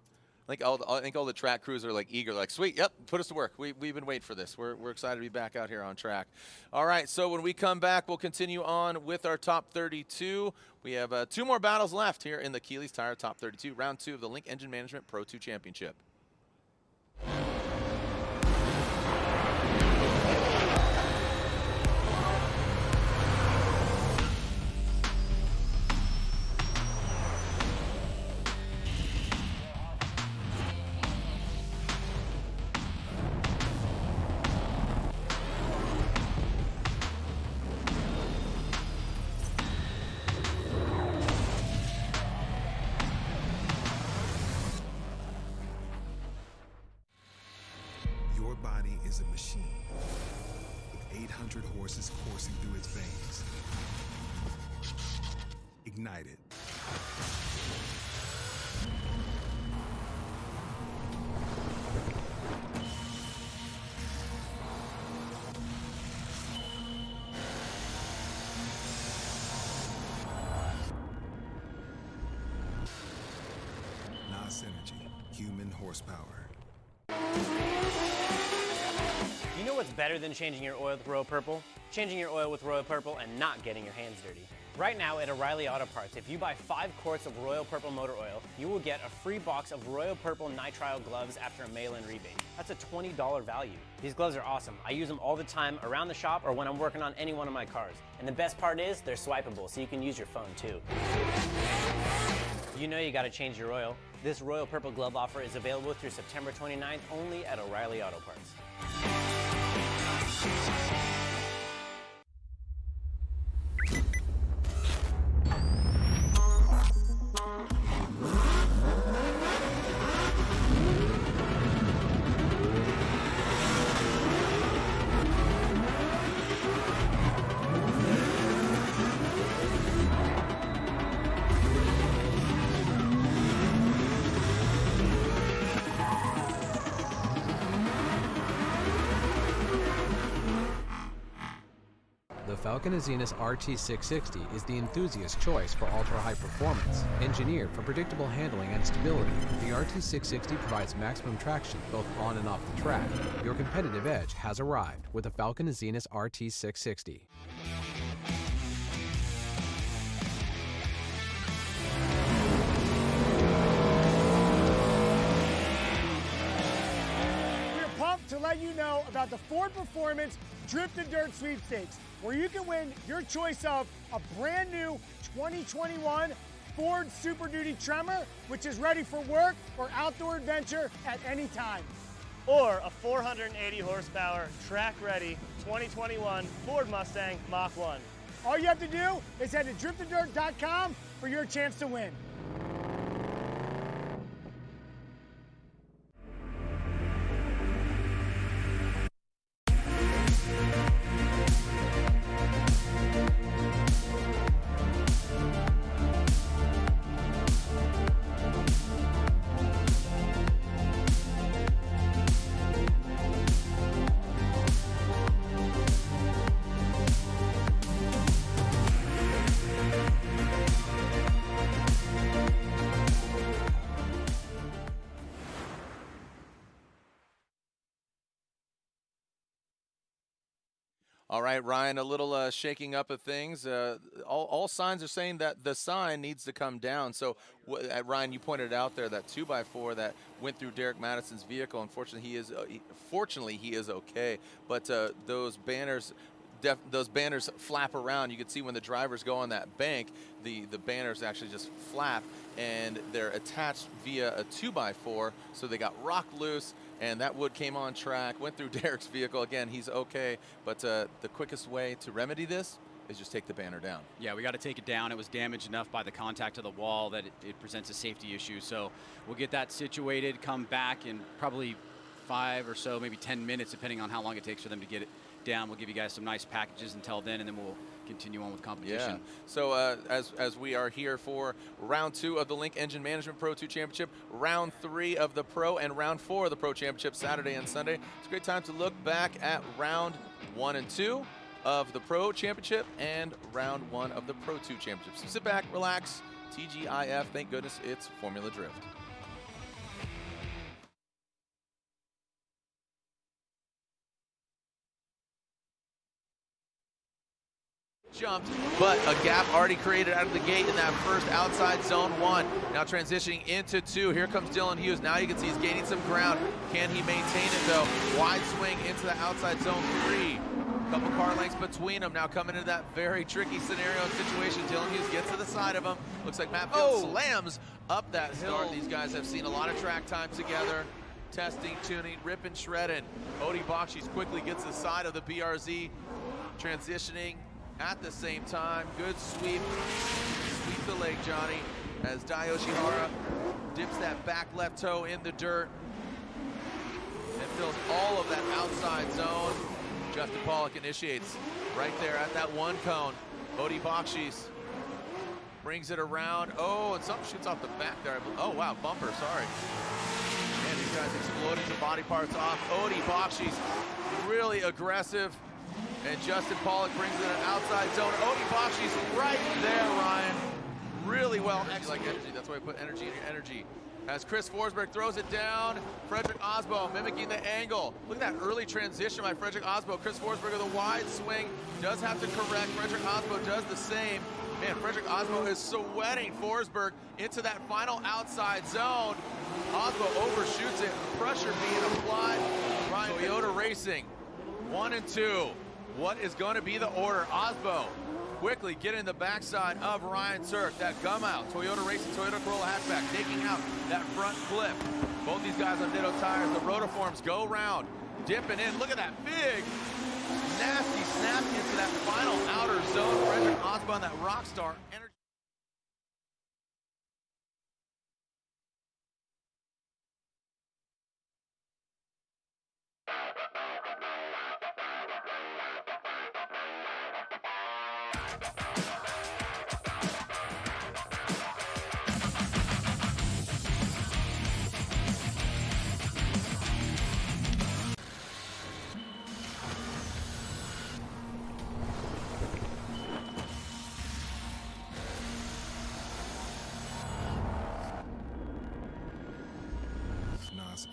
Speaker 1: I think all the track crews are like eager, like, sweet, yep, put us to work. We've been waiting for this. We're excited to be back out here on track. All right, so when we come back, we'll continue on with our top 32. We have 2 more battles left here in the Keeley's Tire Top 32, round 2 of the Link Engine Management Pro 2 Championship.
Speaker 9: is a machine with 800 horses coursing through its veins. Ignited. Energy, human horsepower.
Speaker 3: You know what's better than changing your oil with Royal Purple? Changing your oil with Royal Purple and not getting your hands dirty. Right now at O'Reilly Auto Parts, if you buy 5 quarts of Royal Purple motor oil, you will get a free box of Royal Purple nitrile gloves after a mail-in rebate. That's a $20 value. These gloves are awesome. I use them all the time around the shop or when I'm working on any one of my cars. And the best part is they're swipeable, so you can use your phone too. You know you gotta change your oil. This Royal Purple glove offer is available through September 29th only at O'Reilly Auto Parts.
Speaker 10: The Falcon Azenis RT660 is the enthusiast choice for ultra-high performance. Engineered for predictable handling and stability, the RT660 provides maximum traction both on and off the track. Your competitive edge has arrived with the Falcon Azenis RT660.
Speaker 11: to let you know about the Ford Performance Drift and Dirt Sweepstakes, where you can win your choice of a brand new 2021 Ford Super Duty Tremor, which is ready for work or outdoor adventure at any time.
Speaker 4: Or a 480 horsepower, track-ready 2021 Ford Mustang Mach 1.
Speaker 11: All you have to do is head to driftanddirt.com for your chance to win.
Speaker 1: All right, Ryan, a little shaking up of things. All signs are saying that the sign needs to come down. So, Ryan, you pointed out there that 2x4 that went through Derek Madison's vehicle. Unfortunately, he is okay. But those banners flap around. You can see when the drivers go on that bank, the banners actually just flap, and they're attached via a 2x4. So they got rocked loose. And that wood came on track, went through Derek's vehicle. Again, he's okay, but the quickest way to remedy this is just take the banner down.
Speaker 2: Yeah, we got to take it down. It was damaged enough by the contact of the wall that it presents a safety issue. So we'll get that situated, come back in probably 5 or so, maybe 10 minutes, depending on how long it takes for them to get it down. We'll give you guys some nice packages until then, and then we'll continue on with competition.
Speaker 1: Yeah. So as we are here for round 2 of the Link Engine Management Pro 2 Championship, round 3 of the Pro, and round 4 of the Pro Championship Saturday and Sunday. It's a great time to look back at round 1 and 2 of the Pro Championship and round 1 of the Pro 2 Championship. So sit back, relax, TGIF, thank goodness it's Formula Drift. Jumped, but a gap already created out of the gate in that first outside zone 1. Now transitioning into 2. Here comes Dylan Hughes. Now you can see he's gaining some ground. Can he maintain it though? Wide swing into the outside zone 3. Couple car lengths between them. Now coming into that very tricky scenario and situation. Dylan Hughes gets to the side of him. Looks like Matt Field slams up that hill. These guys have seen a lot of track time together. Testing, tuning, ripping, shredding. Odie Bakshi's quickly gets the side of the BRZ. Transitioning at the same time. Good sweep. Sweep the leg, Johnny, as Dai Yoshihara dips that back left toe in the dirt and fills all of that outside zone. Justin Pollock initiates right there at that 1 cone. Odie Bakshi's brings it around. Oh, and something shoots off the back there. Oh, wow, bumper, sorry. And these guys exploding some body parts off. Odie Bakshi's really aggressive. And Justin Pollock brings it an outside zone. Odie Bakshi's right there, Ryan. Really well. Actually, like energy. That's why I put energy in your energy. As Chris Forsberg throws it down, Frederick Osbo mimicking the angle. Look at that early transition by Frederick Osbo. Chris Forsberg with a wide swing. Does have to correct. Frederick Osbo does the same. Man, Frederick Osbo is sweating Forsberg into that final outside zone. Osbo overshoots it. Pressure being applied. Ryan, Toyota Racing, 1 and 2. What is going to be the order? Osbo quickly getting the backside of Ryan Turk. That gum out. Toyota Racing, Toyota Corolla hatchback, taking out that front flip. Both these guys on Ditto tires. The rotiforms go round, dipping in. Look at that big, nasty snap into that final outer zone. Frederick Osbo on that Rockstar energy.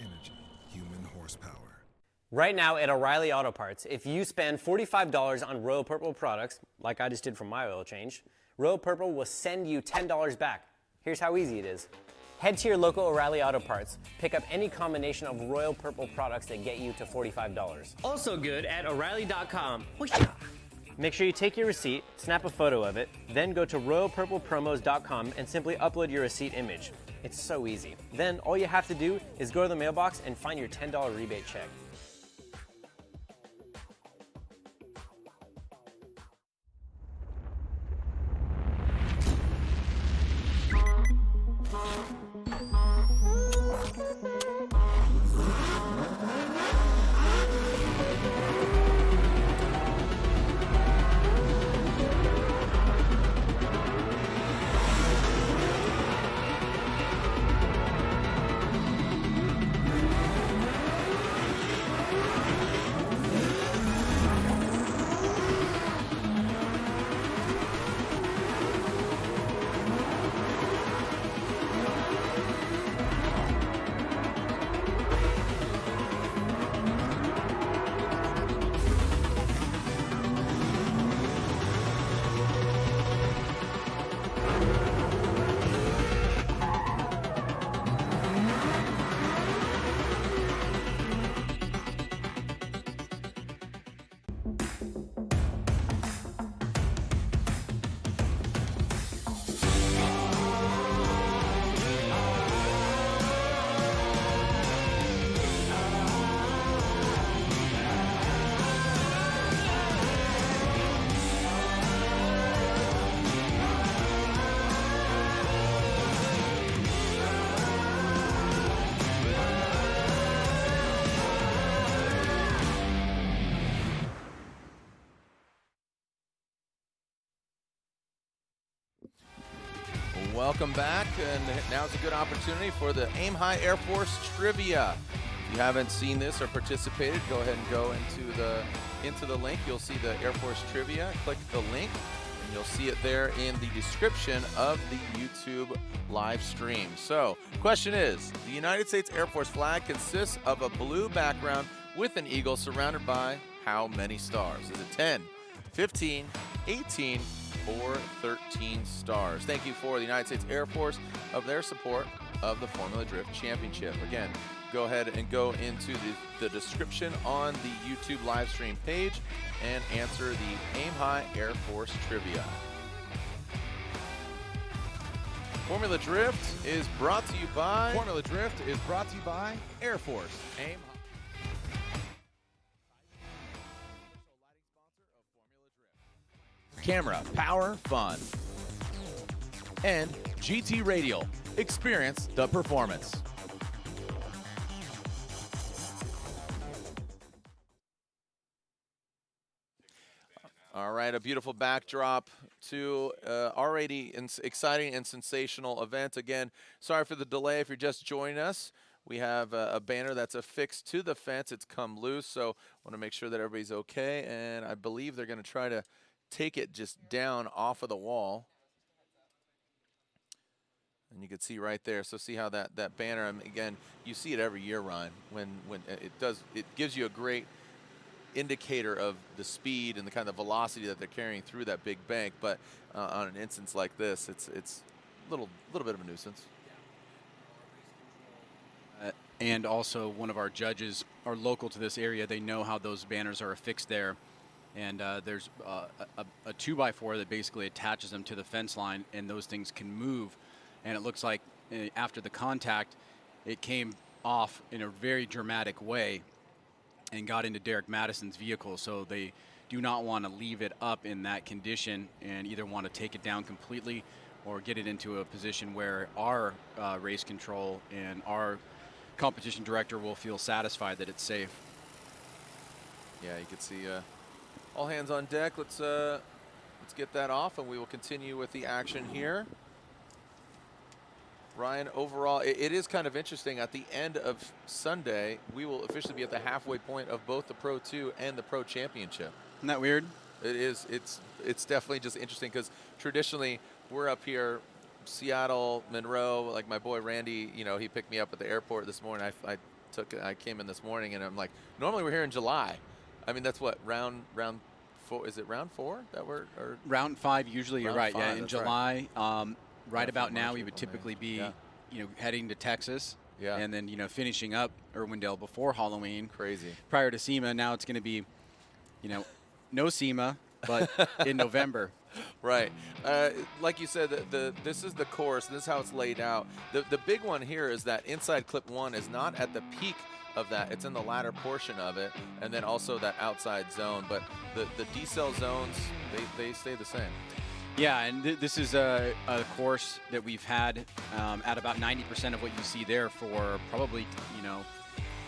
Speaker 9: Energy, human horsepower.
Speaker 3: Right now at O'Reilly Auto Parts, if you spend $45 on Royal Purple products, like I just did for my oil change, Royal Purple will send you $10 back. Here's how easy it is. Head to your local O'Reilly Auto Parts. Pick up any combination of Royal Purple products that get you to $45. Also good at O'Reilly.com. Make sure you take your receipt, snap a photo of it, then go to RoyalPurplePromos.com and simply upload your receipt image. It's so easy. Then all you have to do is go to the mailbox and find your $10 rebate check.
Speaker 1: Welcome back, and now's a good opportunity for the Aim High Air Force Trivia. If you haven't seen this or participated, go ahead and go into the link. You'll see the Air Force Trivia. Click the link, and you'll see it there in the description of the YouTube live stream. So, question is, the United States Air Force flag consists of a blue background with an eagle surrounded by how many stars? Is it 10, 15, 18, or 13 stars? Thank you for the United States Air Force of their support of the Formula Drift Championship. Again, go ahead and go into the description on the YouTube live stream page and answer the Aim High Air Force Trivia. Formula Drift is brought to you by
Speaker 12: Air Force.
Speaker 1: Aim High.
Speaker 12: Camera, power, fun. And GT Radial. Experience the performance.
Speaker 1: All right, a beautiful backdrop to already exciting and sensational event. Again, sorry for the delay if you're just joining us. We have a banner that's affixed to the fence. It's come loose, so want to make sure that everybody's okay. And I believe they're going to try to take it just down off of the wall. And you can see right there. So see how that banner, again, you see it every year, Ryan, when it gives you a great indicator of the speed and the kind of velocity that they're carrying through that big bank. But on an instance like this, it's a little bit of a nuisance.
Speaker 2: And also, one of our judges are local to this area. They know how those banners are affixed there. And there's a 2x4 that basically attaches them to the fence line, and those things can move. And it looks like after the contact, it came off in a very dramatic way and got into Derek Madison's vehicle. So they do not want to leave it up in that condition and either want to take it down completely or get it into a position where our race control and our competition director will feel satisfied that it's safe.
Speaker 1: Yeah, you can see all hands on deck. Let's get that off, and we will continue with the action here. Ryan, overall, it is kind of interesting. At the end of Sunday, we will officially be at the halfway point of both the Pro 2 and the Pro Championship.
Speaker 2: Isn't that weird?
Speaker 1: It is. It's definitely just interesting because traditionally we're up here, Seattle, Monroe. Like my boy Randy, you know, he picked me up at the airport this morning. I came in this morning, and I'm like, normally we're here in July. I mean, that's what round 4. Is it round 4 that we're? Or
Speaker 2: round 5 usually. You're right.
Speaker 1: Round 5,
Speaker 2: yeah, in July. Right about now, we would
Speaker 1: people,
Speaker 2: typically be heading to Texas.
Speaker 1: Yeah.
Speaker 2: And then, finishing up Irwindale before Halloween.
Speaker 1: Crazy.
Speaker 2: Prior to SEMA, now it's going to be, no SEMA, but in November.
Speaker 1: Right. Like you said, this is the course. This is how it's laid out. The big one here is that inside clip 1 is not at the peak of that. It's in the latter portion of it, and then also that outside zone. But the decel zones, they stay the same.
Speaker 2: Yeah, and this is a course that we've had at about 90% of what you see there for probably,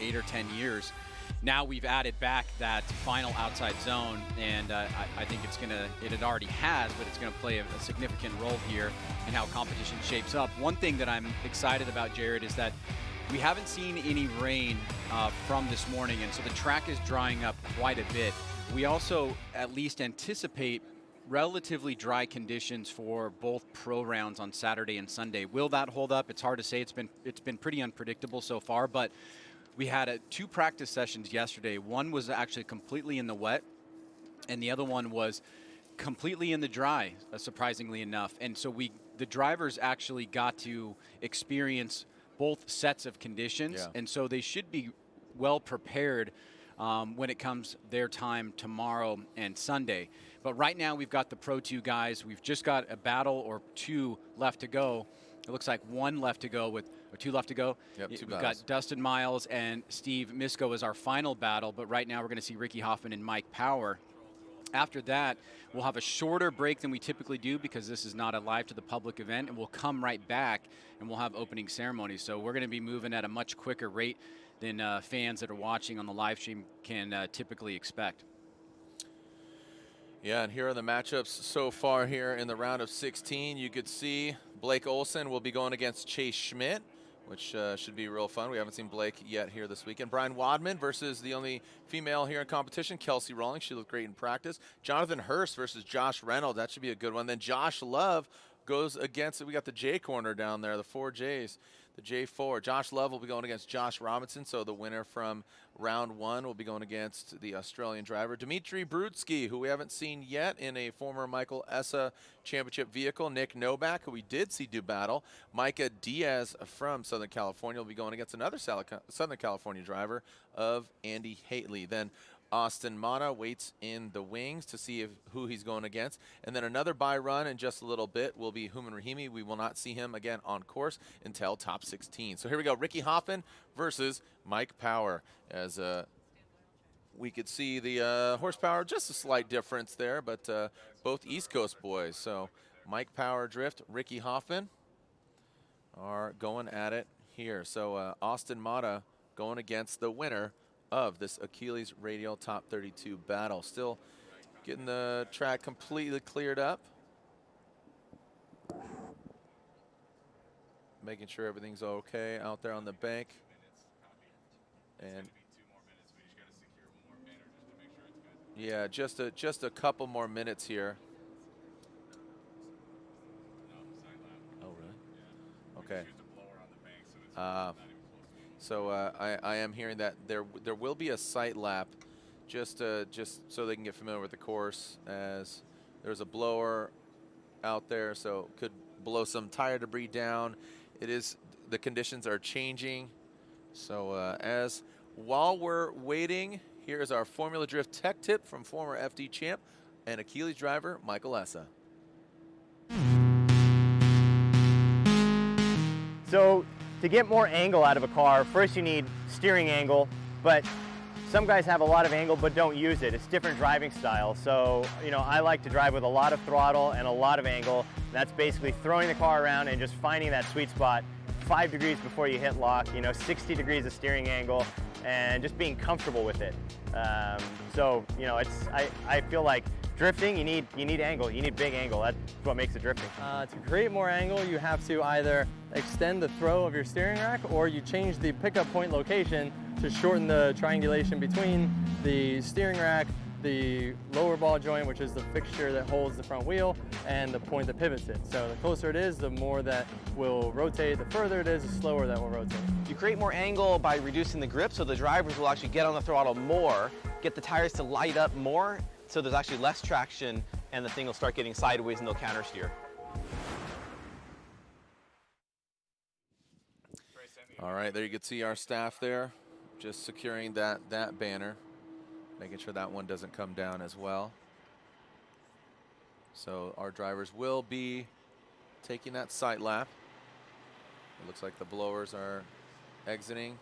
Speaker 2: 8 or 10 years. Now we've added back that final outside zone, and I think it already has, but it's going to play a significant role here in how competition shapes up. One thing that I'm excited about, Jared, is that we haven't seen any rain from this morning, and so the track is drying up quite a bit. We also at least anticipate relatively dry conditions for both pro rounds on Saturday and Sunday. Will that hold up? It's hard to say. It's been pretty unpredictable so far, but we had 2 practice sessions yesterday. One was actually completely in the wet, and the other one was completely in the dry, surprisingly enough. And so the drivers actually got to experience both sets of conditions, and so they should be well prepared when it comes their time tomorrow and Sunday. But right now we've got the Pro 2 guys. We've just got a battle or 2 left to go. It looks like 1 left to go or 2 left to go.
Speaker 1: Yep, 2
Speaker 2: We've got Dustin Miles and Steve Misko as our final battle, but right now we're going to see Ricky Hoffman and Mike Power. After that, we'll have a shorter break than we typically do because this is not a live to the public event, and we'll come right back and we'll have opening ceremonies. So we're going to be moving at a much quicker rate than fans that are watching on the live stream can typically expect.
Speaker 1: Yeah, and here are the matchups so far here in the round of 16. You could see Blake Olson will be going against Chase Schmidt, which should be real fun. We haven't seen Blake yet here this weekend. Brian Wadman versus the only female here in competition, Kelsey Rawlings. She looked great in practice. Jonathan Hurst versus Josh Reynolds. That should be a good one. Then Josh Love goes against, we got the J corner down there, the 4 Js, the J4. Josh Love will be going against Josh Robinson, so the winner from round 1 will be going against the Australian driver. Dmitry Brudsky, who we haven't seen yet in a former Michael Essa championship vehicle. Nick Novack, who we did see do battle. Micah Diaz from Southern California will be going against another Southern California driver of Andy Haitley. Then Austin Mata waits in the wings to see who he's going against. And then another bye run in just a little bit will be Human Rahimi. We will not see him again on course until top 16. So here we go. Ricky Hoffman versus Mike Power. As we could see the horsepower, just a slight difference there, but both East Coast boys. So Mike Power drift, Ricky Hoffman are going at it here. So Austin Mata going against the winner of this Achilles Radial Top 32 battle. Still getting the track completely cleared up. Making sure everything's okay out there on the bank. And yeah, just a couple more minutes here. Oh, really? Okay. So I am hearing that there will be a sight lap, just so they can get familiar with the course, as there's a blower out there, so could blow some tire debris down. The conditions are changing. So while we're waiting, here is our Formula Drift tech tip from former FD champ and Achilles driver Michael Essa.
Speaker 4: So to get more angle out of a car, first you need steering angle, but some guys have a lot of angle but don't use it. It's different driving styles. So, I like to drive with a lot of throttle and a lot of angle. That's basically throwing the car around and just finding that sweet spot 5 degrees before you hit lock, 60 degrees of steering angle, and just being comfortable with it. So, I feel like drifting, you need angle, you need big angle. That's what makes it drifting.
Speaker 5: To create more angle, you have to either extend the throw of your steering rack, or you change the pickup point location to shorten the triangulation between the steering rack, the lower ball joint, which is the fixture that holds the front wheel, and the point that pivots it. So the closer it is, the more that will rotate. The further it is, the slower that will rotate.
Speaker 13: You create more angle by reducing the grip, so the drivers will actually get on the throttle more, get the tires to light up more, so there's actually less traction, and the thing will start getting sideways and they'll counter steer.
Speaker 1: All right, there you can see our staff there, just securing that banner, making sure that one doesn't come down as well. So our drivers will be taking that sight lap. It looks like the blowers are exiting,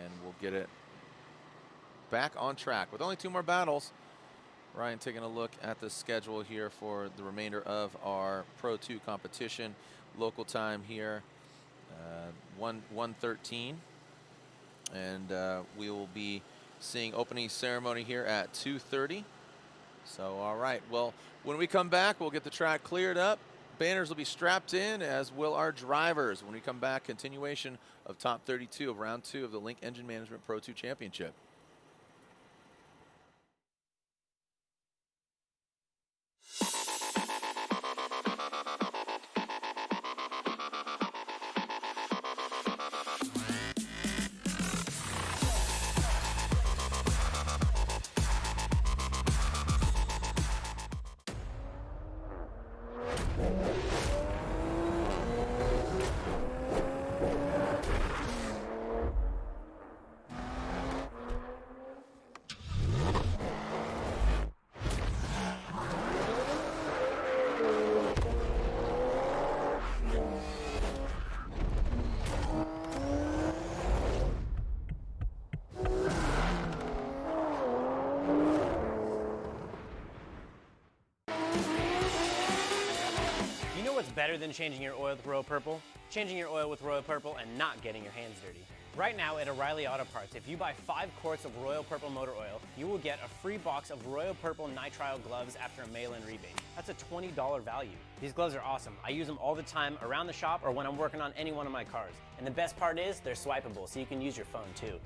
Speaker 1: and we'll get it back on track with only 2 more battles. Ryan taking a look at the schedule here for the remainder of our Pro 2 competition. Local time here, 1:13, and we will be seeing opening ceremony here at 2:30. So, all right, well, when we come back, we'll get the track cleared up. Banners will be strapped in, as will our drivers. When we come back, continuation of top 32 of round 2 of the Link Engine Management Pro 2 Championship.
Speaker 3: Better than changing your oil with Royal Purple? Changing your oil with Royal Purple and not getting your hands dirty. Right now at O'Reilly Auto Parts, if you buy 5 quarts of Royal Purple motor oil, you will get a free box of Royal Purple nitrile gloves after a mail-in rebate. That's a $20 value. These gloves are awesome. I use them all the time around the shop or when I'm working on any one of my cars. And the best part is they're swipeable, so you can use your phone too.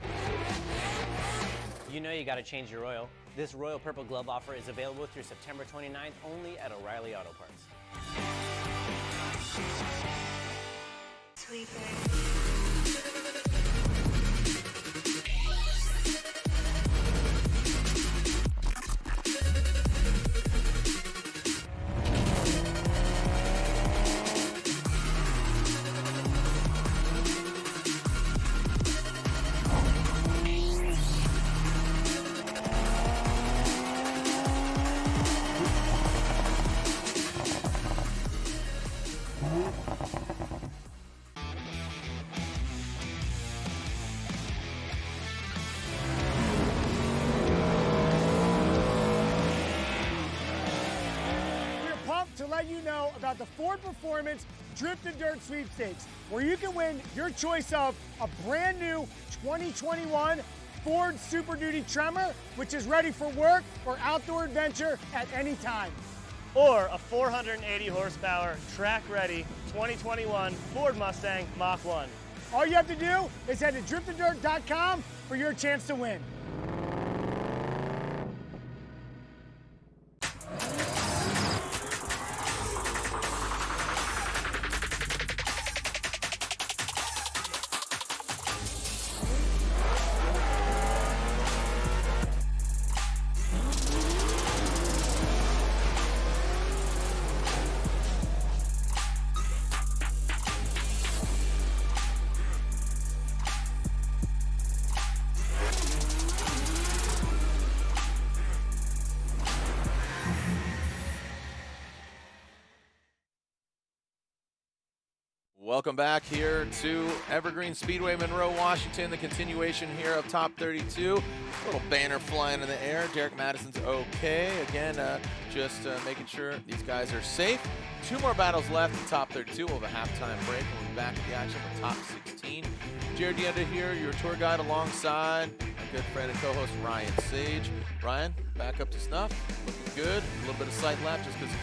Speaker 3: You know you gotta change your oil. This Royal Purple glove offer is available through September 29th only at O'Reilly Auto Parts.
Speaker 11: Let you know about the Ford Performance Drift and Dirt Sweepstakes, where you can win your choice of a brand new 2021 Ford Super Duty Tremor, which is ready for work or outdoor adventure at any time.
Speaker 14: Or a 480 horsepower track-ready 2021 Ford Mustang Mach 1.
Speaker 11: All you have to do is head to driftanddirt.com for your chance to win.
Speaker 1: Welcome back here to Evergreen Speedway, Monroe, Washington. The continuation here of Top 32. Little banner flying in the air. Derek Madison's okay. Again, just making sure these guys are safe. 2 more battles left in Top 32. We'll have a halftime break. We'll be back at the action with Top 16. Jared Dienda here, your tour guide, alongside my good friend and co-host Ryan Sage. Ryan, back up to snuff. Looking good. A little bit of sight lap just because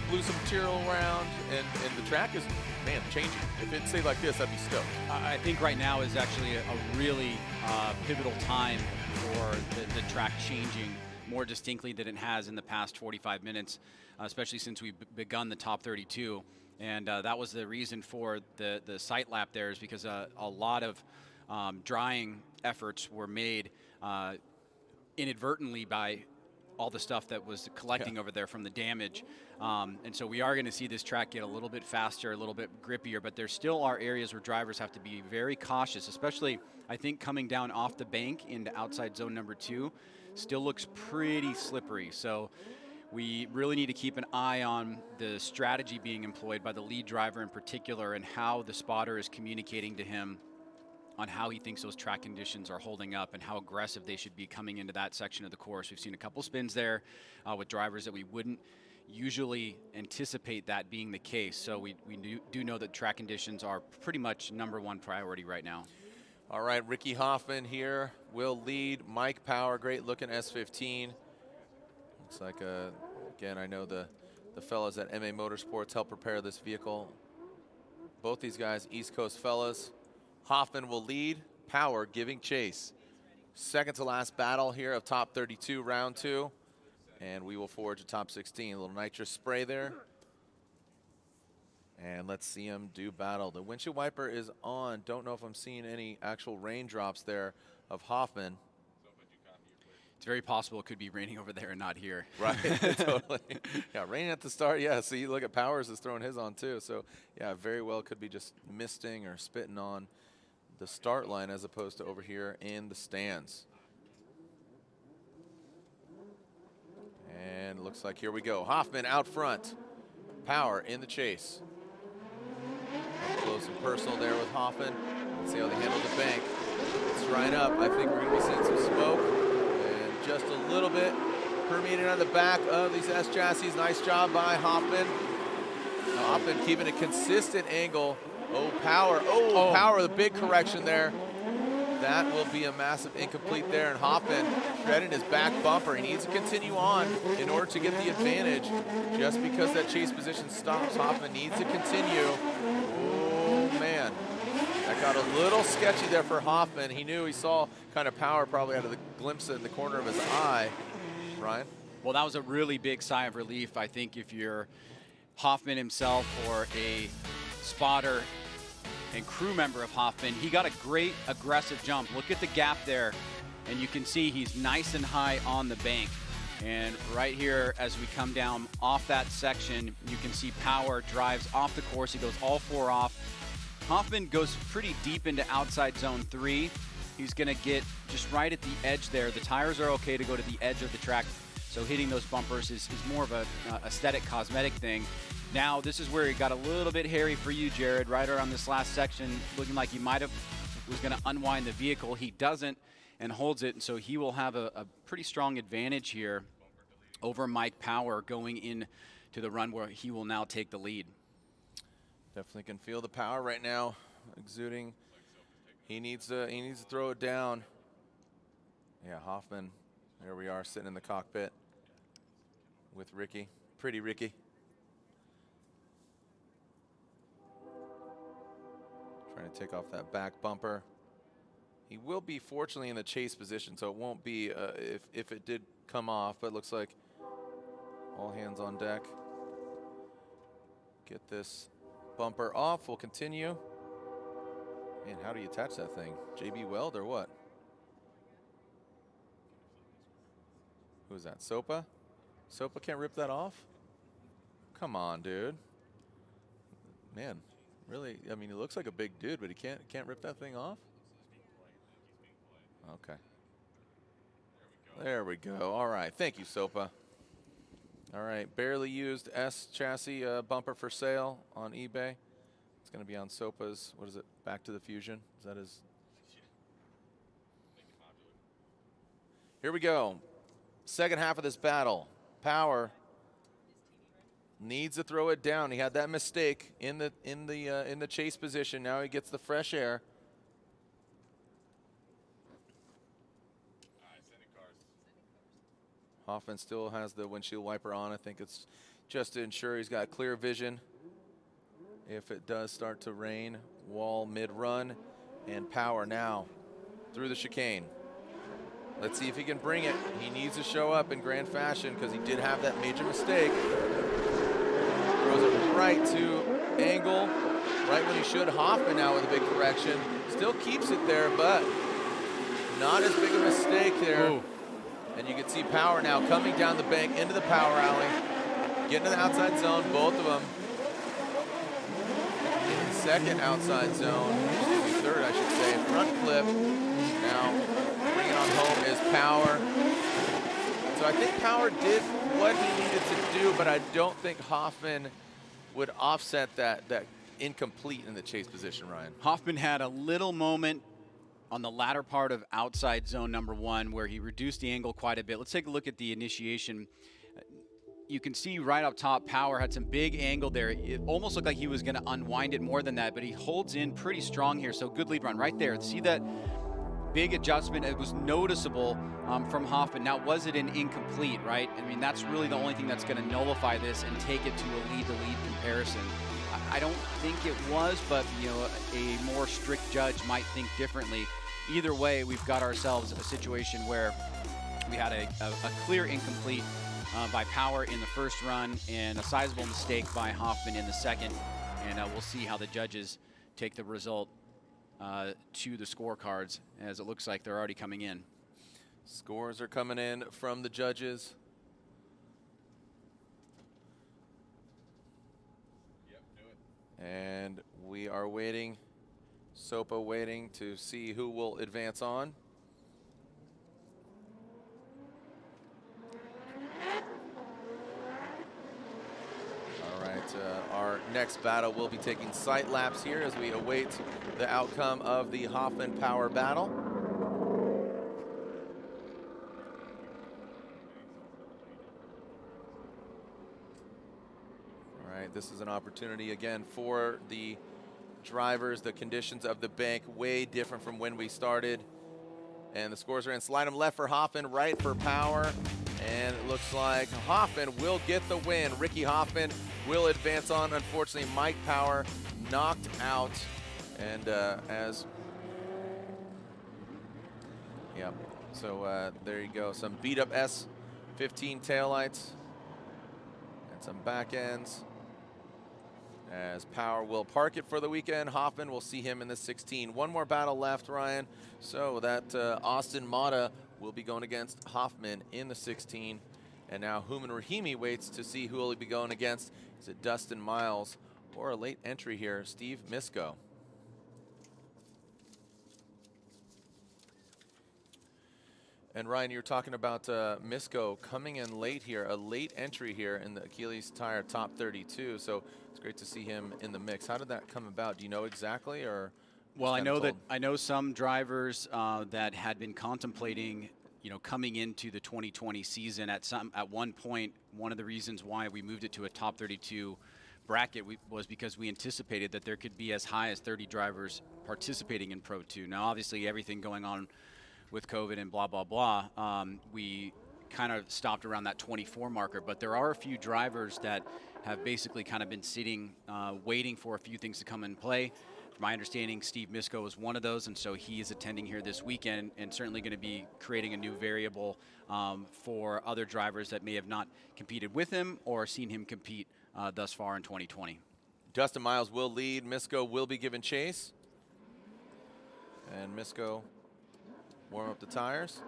Speaker 1: blew some material around, and the track is, man, changing. If it stayed like this, I'd be stoked.
Speaker 2: I think right now is actually a really pivotal time for the track changing more distinctly than it has in the past 45 minutes, especially since we've begun the top 32. And that was the reason for the sight lap there, is because a lot of drying efforts were made inadvertently by all the stuff that was collecting over there from the damage. And so we are going to see this track get a little bit faster, a little bit grippier, but there still are areas where drivers have to be very cautious, especially I think coming down off the bank into outside zone number 2 still looks pretty slippery. So we really need to keep an eye on the strategy being employed by the lead driver in particular and how the spotter is communicating to him on how he thinks those track conditions are holding up and how aggressive they should be coming into that section of the course. We've seen a couple spins there with drivers that we wouldn't usually anticipate that being the case. So we do know that track conditions are pretty much #1 priority right now.
Speaker 1: All right, Ricky Hoffman here will lead. Mike Power, great looking S15. Looks like, again, I know the fellas at MA Motorsports helped prepare this vehicle. Both these guys, East Coast fellas. Hoffman will lead, Power giving chase. Second to last battle here of top 32, round 2. And we will forge a top 16. A little nitrous spray there. And let's see him do battle. The windshield wiper is on. Don't know if I'm seeing any actual raindrops there of Hoffman.
Speaker 2: It's very possible it could be raining over there and not here.
Speaker 1: Right, totally. Yeah, raining at the start. Yeah, see, look at Powers is throwing his on too. So, yeah, very well could be just misting or spitting on the start line as opposed to over here in the stands. And looks like here we go. Hoffman out front. Power in the chase. Up close and personal there with Hoffman. Let's see how they handle the bank. It's right up. I think we're going to be seeing some smoke. And just a little bit permeating on the back of these S chassis. Nice job by Hoffman. Hoffman keeping a consistent angle. Oh, Power. Oh, Power, the big correction there. That will be a massive incomplete there. And Hoffman shredding his back bumper. He needs to continue on in order to get the advantage. Just because that chase position stops, Hoffman needs to continue. Oh, man. That got a little sketchy there for Hoffman. He knew, he saw kind of Power probably out of the glimpse in the corner of his eye. Ryan?
Speaker 2: Well, that was a really big sigh of relief. I think if you're Hoffman himself or a spotter and crew member of Hoffman, he got a great aggressive jump. Look at the gap there, and you can see he's nice and high on the bank. And right here, as we come down off that section, you can see Power drives off the course. He goes all 4 off. Hoffman goes pretty deep into outside zone 3. He's gonna get just right at the edge there. The tires are okay to go to the edge of the track, so hitting those bumpers is more of a aesthetic, cosmetic thing. Now, this is where it got a little bit hairy for you, Jared, right around this last section, looking like he was going to unwind the vehicle. He doesn't and holds it, and so he will have a pretty strong advantage here over Mike Power going into the run where he will now take the lead.
Speaker 1: Definitely can feel the power right now exuding. He needs to throw it down. Yeah, Hoffman, there we are sitting in the cockpit with Ricky. Pretty Ricky. Trying to take off that back bumper. He will be fortunately in the chase position, so it won't be if it did come off, but it looks like all hands on deck. Get this bumper off. We'll continue. Man, how do you attach that thing? JB Weld or what? Who's that? Sopa? Sopa can't rip that off? Come on, dude. Man. Really, I mean, he looks like a big dude, but he can't rip that thing off? Okay. There we go. All right. Thank you, Sopa. All right. Barely used S chassis bumper for sale on eBay. It's going to be on Sopa's, what is it, Back to the Fusion? Is that his? Here we go. Second half of this battle. Power needs to throw it down. He had that mistake in the chase position. Now he gets the fresh air. Hoffman still has the windshield wiper on. I think it's just to ensure he's got clear vision if it does start to rain. Wall mid-run, and Power now through the chicane. Let's see if he can bring it. He needs to show up in grand fashion because he did have that major mistake. Throws it right to angle, right when he should. Hoffman now with a big correction. Still keeps it there, but not as big a mistake there.
Speaker 2: Ooh.
Speaker 1: And you can see Power now coming down the bank into the power alley, getting to the outside zone, both of them. In the second outside zone, excuse me, third I should say, front flip. Now bringing on home is Power. So I think Power did what he needed to do, but I don't think Hoffman would offset that incomplete in the chase position, Ryan.
Speaker 2: Hoffman had a little moment on the latter part of outside zone number 1 where he reduced the angle quite a bit. Let's take a look at the initiation. You can see right up top, Power had some big angle there. It almost looked like he was going to unwind it more than that, but he holds in pretty strong here. So good lead run right there. See that big adjustment? It was noticeable from Hoffman. Now, was it an incomplete, right? I mean, that's really the only thing that's going to nullify this and take it to a lead-to-lead comparison. I don't think it was, but you know, a more strict judge might think differently. Either way, we've got ourselves a situation where we had a clear incomplete by Power in the first run and a sizable mistake by Hoffman in the second. And we'll see how the judges take the result to the scorecards, as it looks like they're already coming in.
Speaker 1: Scores are coming in from the judges. And we are waiting, SOPA waiting to see who will advance on. All right, our next battle will be taking sight laps here as we await the outcome of the Hoffman Power battle. This is an opportunity again for the drivers. The conditions of the bank way different from when we started. And the scores are in. Slide them left for Hoffman, right for Power. And it looks like Hoffman will get the win. Ricky Hoffman will advance on. Unfortunately, Mike Power knocked out. And so there you go. Some beat up S15 taillights and some back ends. As Power will park it for the weekend, Hoffman will see him in the 16. One more battle left, Ryan. So that Austin Mata will be going against Hoffman in the 16. And now Human Rahimi waits to see who will he be going against. Is it Dustin Miles or a late entry here, Steve Misko? And Ryan, you're talking about Misko coming in late here, a late entry here in the Achilles Tire Top 32. So it's great to see him in the mix. How did that come about? Do you know exactly, or?
Speaker 2: Well, I know some drivers that had been contemplating, you know, coming into the 2020 season at one point. One of the reasons why we moved it to a top 32 bracket was because we anticipated that there could be as high as 30 drivers participating in Pro 2. Now, obviously, everything going on with COVID and blah, blah, blah, we kind of stopped around that 24 marker, but there are a few drivers that have basically kind of been sitting, waiting for a few things to come in play. From my understanding, Steve Misko is one of those, and so he is attending here this weekend and certainly going to be creating a new variable for other drivers that may have not competed with him or seen him compete thus far in 2020.
Speaker 1: Dustin Miles will lead. Misko will be given chase. And Misko warm up the tires.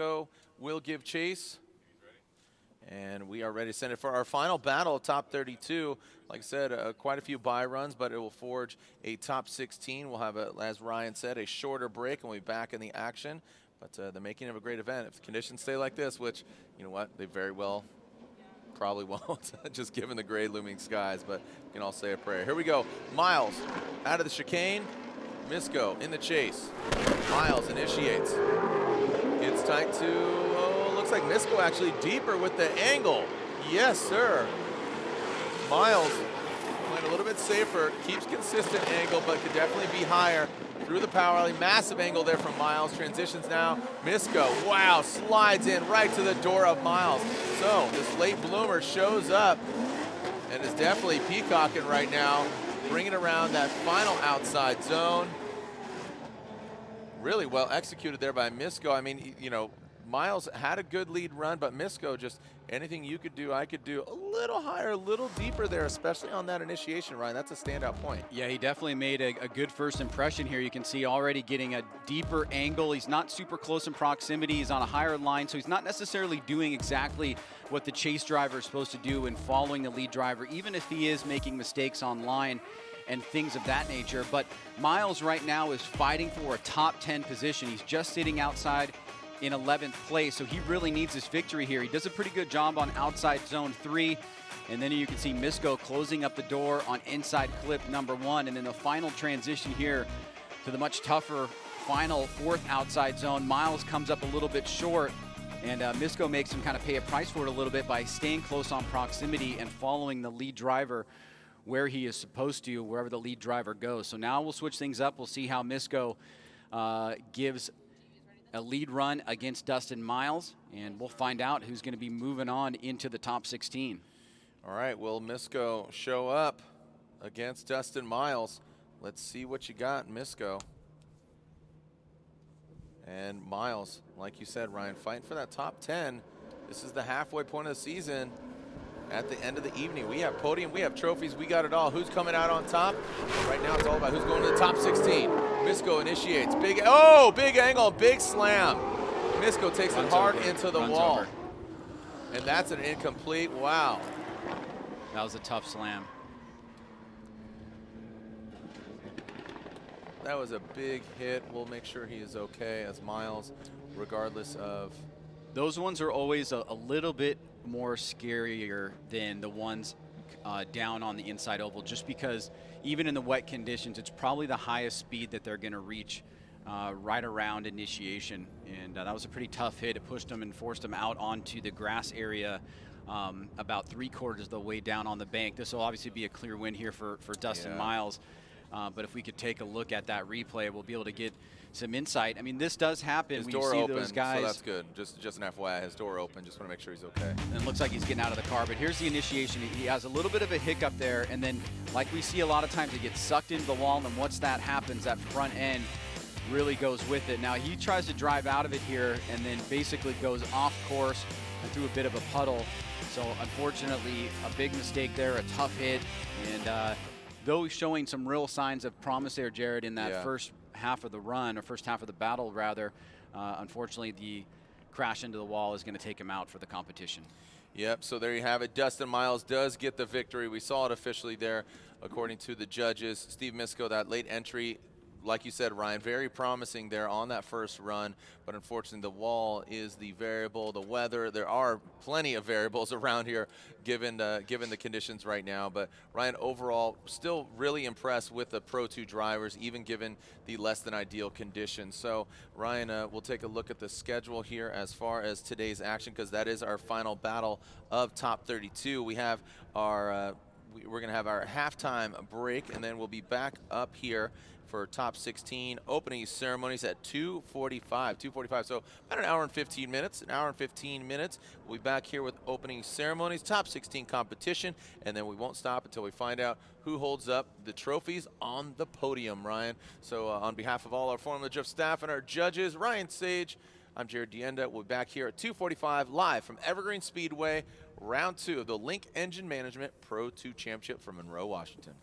Speaker 1: Misko will give chase. And we are ready to send it for our final battle, top 32. Like I said, quite a few bye runs, but it will forge a top 16. We'll have, as Ryan said, a shorter break, and we'll be back in the action. But the making of a great event, if the conditions stay like this, which, you know what, they very well probably won't, just given the gray looming skies, but we can all say a prayer. Here we go. Miles out of the chicane. Misko in the chase. Miles initiates. It's tight to, looks like Misko actually deeper with the angle. Yes, sir. Miles playing a little bit safer, keeps consistent angle, but could definitely be higher through the power alley. Massive angle there from Miles. Transitions now. Misko, wow, slides in right to the door of Miles. So this late bloomer shows up and is definitely peacocking right now, bringing around that final outside zone. Really well executed there by Misko. I mean, you know, Miles had a good lead run, but Misko, just anything you could do, I could do. A little higher, a little deeper there, especially on that initiation, Ryan. That's a standout point.
Speaker 2: Yeah, he definitely made a good first impression here. You can see already getting a deeper angle. He's not super close in proximity. He's on a higher line, so he's not necessarily doing exactly what the chase driver is supposed to do in following the lead driver, even if he is making mistakes on line and things of that nature. But Miles right now is fighting for a top 10 position. He's just sitting outside in 11th place, so he really needs this victory here. He does a pretty good job on outside zone 3, and then you can see Misko closing up the door on inside clip number 1, and then the final transition here to the much tougher final 4th outside zone. Miles comes up a little bit short, and Misko makes him kind of pay a price for it a little bit by staying close on proximity and following the lead driver where he is supposed to, wherever the lead driver goes. So now we'll switch things up. We'll see how Misko gives a lead run against Dustin Miles, and we'll find out who's going to be moving on into the top 16.
Speaker 1: All right, will Misko show up against Dustin Miles? Let's see what you got, Misko. And Miles, like you said, Ryan, fighting for that top 10. This is the halfway point of the season. At the end of the evening, we have podium, we have trophies, we got it all. Who's coming out on top? Right now it's all about who's going to the top 16. Misko initiates, big angle, big slam. Misko takes it hard into the wall. And that's an incomplete, wow.
Speaker 2: That was a tough slam.
Speaker 1: That was a big hit. We'll make sure he is okay as Miles, regardless of.
Speaker 2: Those ones are always a little bit more scarier than the ones down on the inside oval, just because even in the wet conditions, it's probably the highest speed that they're going to reach right around initiation. And that was a pretty tough hit. It pushed them and forced them out onto the grass area about 3/4 of the way down on the bank. This will obviously be a clear win here for Dustin Miles. But if we could take a look at that replay, we'll be able to get some insight. I mean, this does happen.
Speaker 1: His
Speaker 2: when
Speaker 1: door
Speaker 2: you see
Speaker 1: open,
Speaker 2: those guys.
Speaker 1: so that's good. Just an FYI, his door open. Just want to make sure he's okay.
Speaker 2: And it looks like he's getting out of the car, but here's the initiation. He has a little bit of a hiccup there, and then like we see a lot of times, he gets sucked into the wall, and once that happens, that front end really goes with it. Now he tries to drive out of it here, and then basically goes off course and through a bit of a puddle. So unfortunately, a big mistake there, a tough hit, and though showing some real signs of promise there, Jared, in that first half of the run, or first half of the battle rather, unfortunately the crash into the wall is going to take him out for the competition.
Speaker 1: Yep, so there you have it. Dustin Miles does get the victory. We saw it officially there, according to the judges. Steve Misko, that late entry, like you said, Ryan, very promising there on that first run, but unfortunately the wall is the variable, the weather. There are plenty of variables around here given the conditions right now. But Ryan, overall, still really impressed with the Pro 2 drivers, even given the less than ideal conditions. So Ryan, we'll take a look at the schedule here as far as today's action, because that is our final battle of top 32. We have our we're going to have our halftime break, and then we'll be back up here for top 16 opening ceremonies at 2:45. So about an hour and 15 minutes. We'll be back here with opening ceremonies, top 16 competition, and then we won't stop until we find out who holds up the trophies on the podium, Ryan. So on behalf of all our Formula Drift staff and our judges, Ryan Sage, I'm Jared Dienda. We'll be back here at 2:45 live from Evergreen Speedway, round 2 of the Link Engine Management Pro 2 Championship from Monroe, Washington.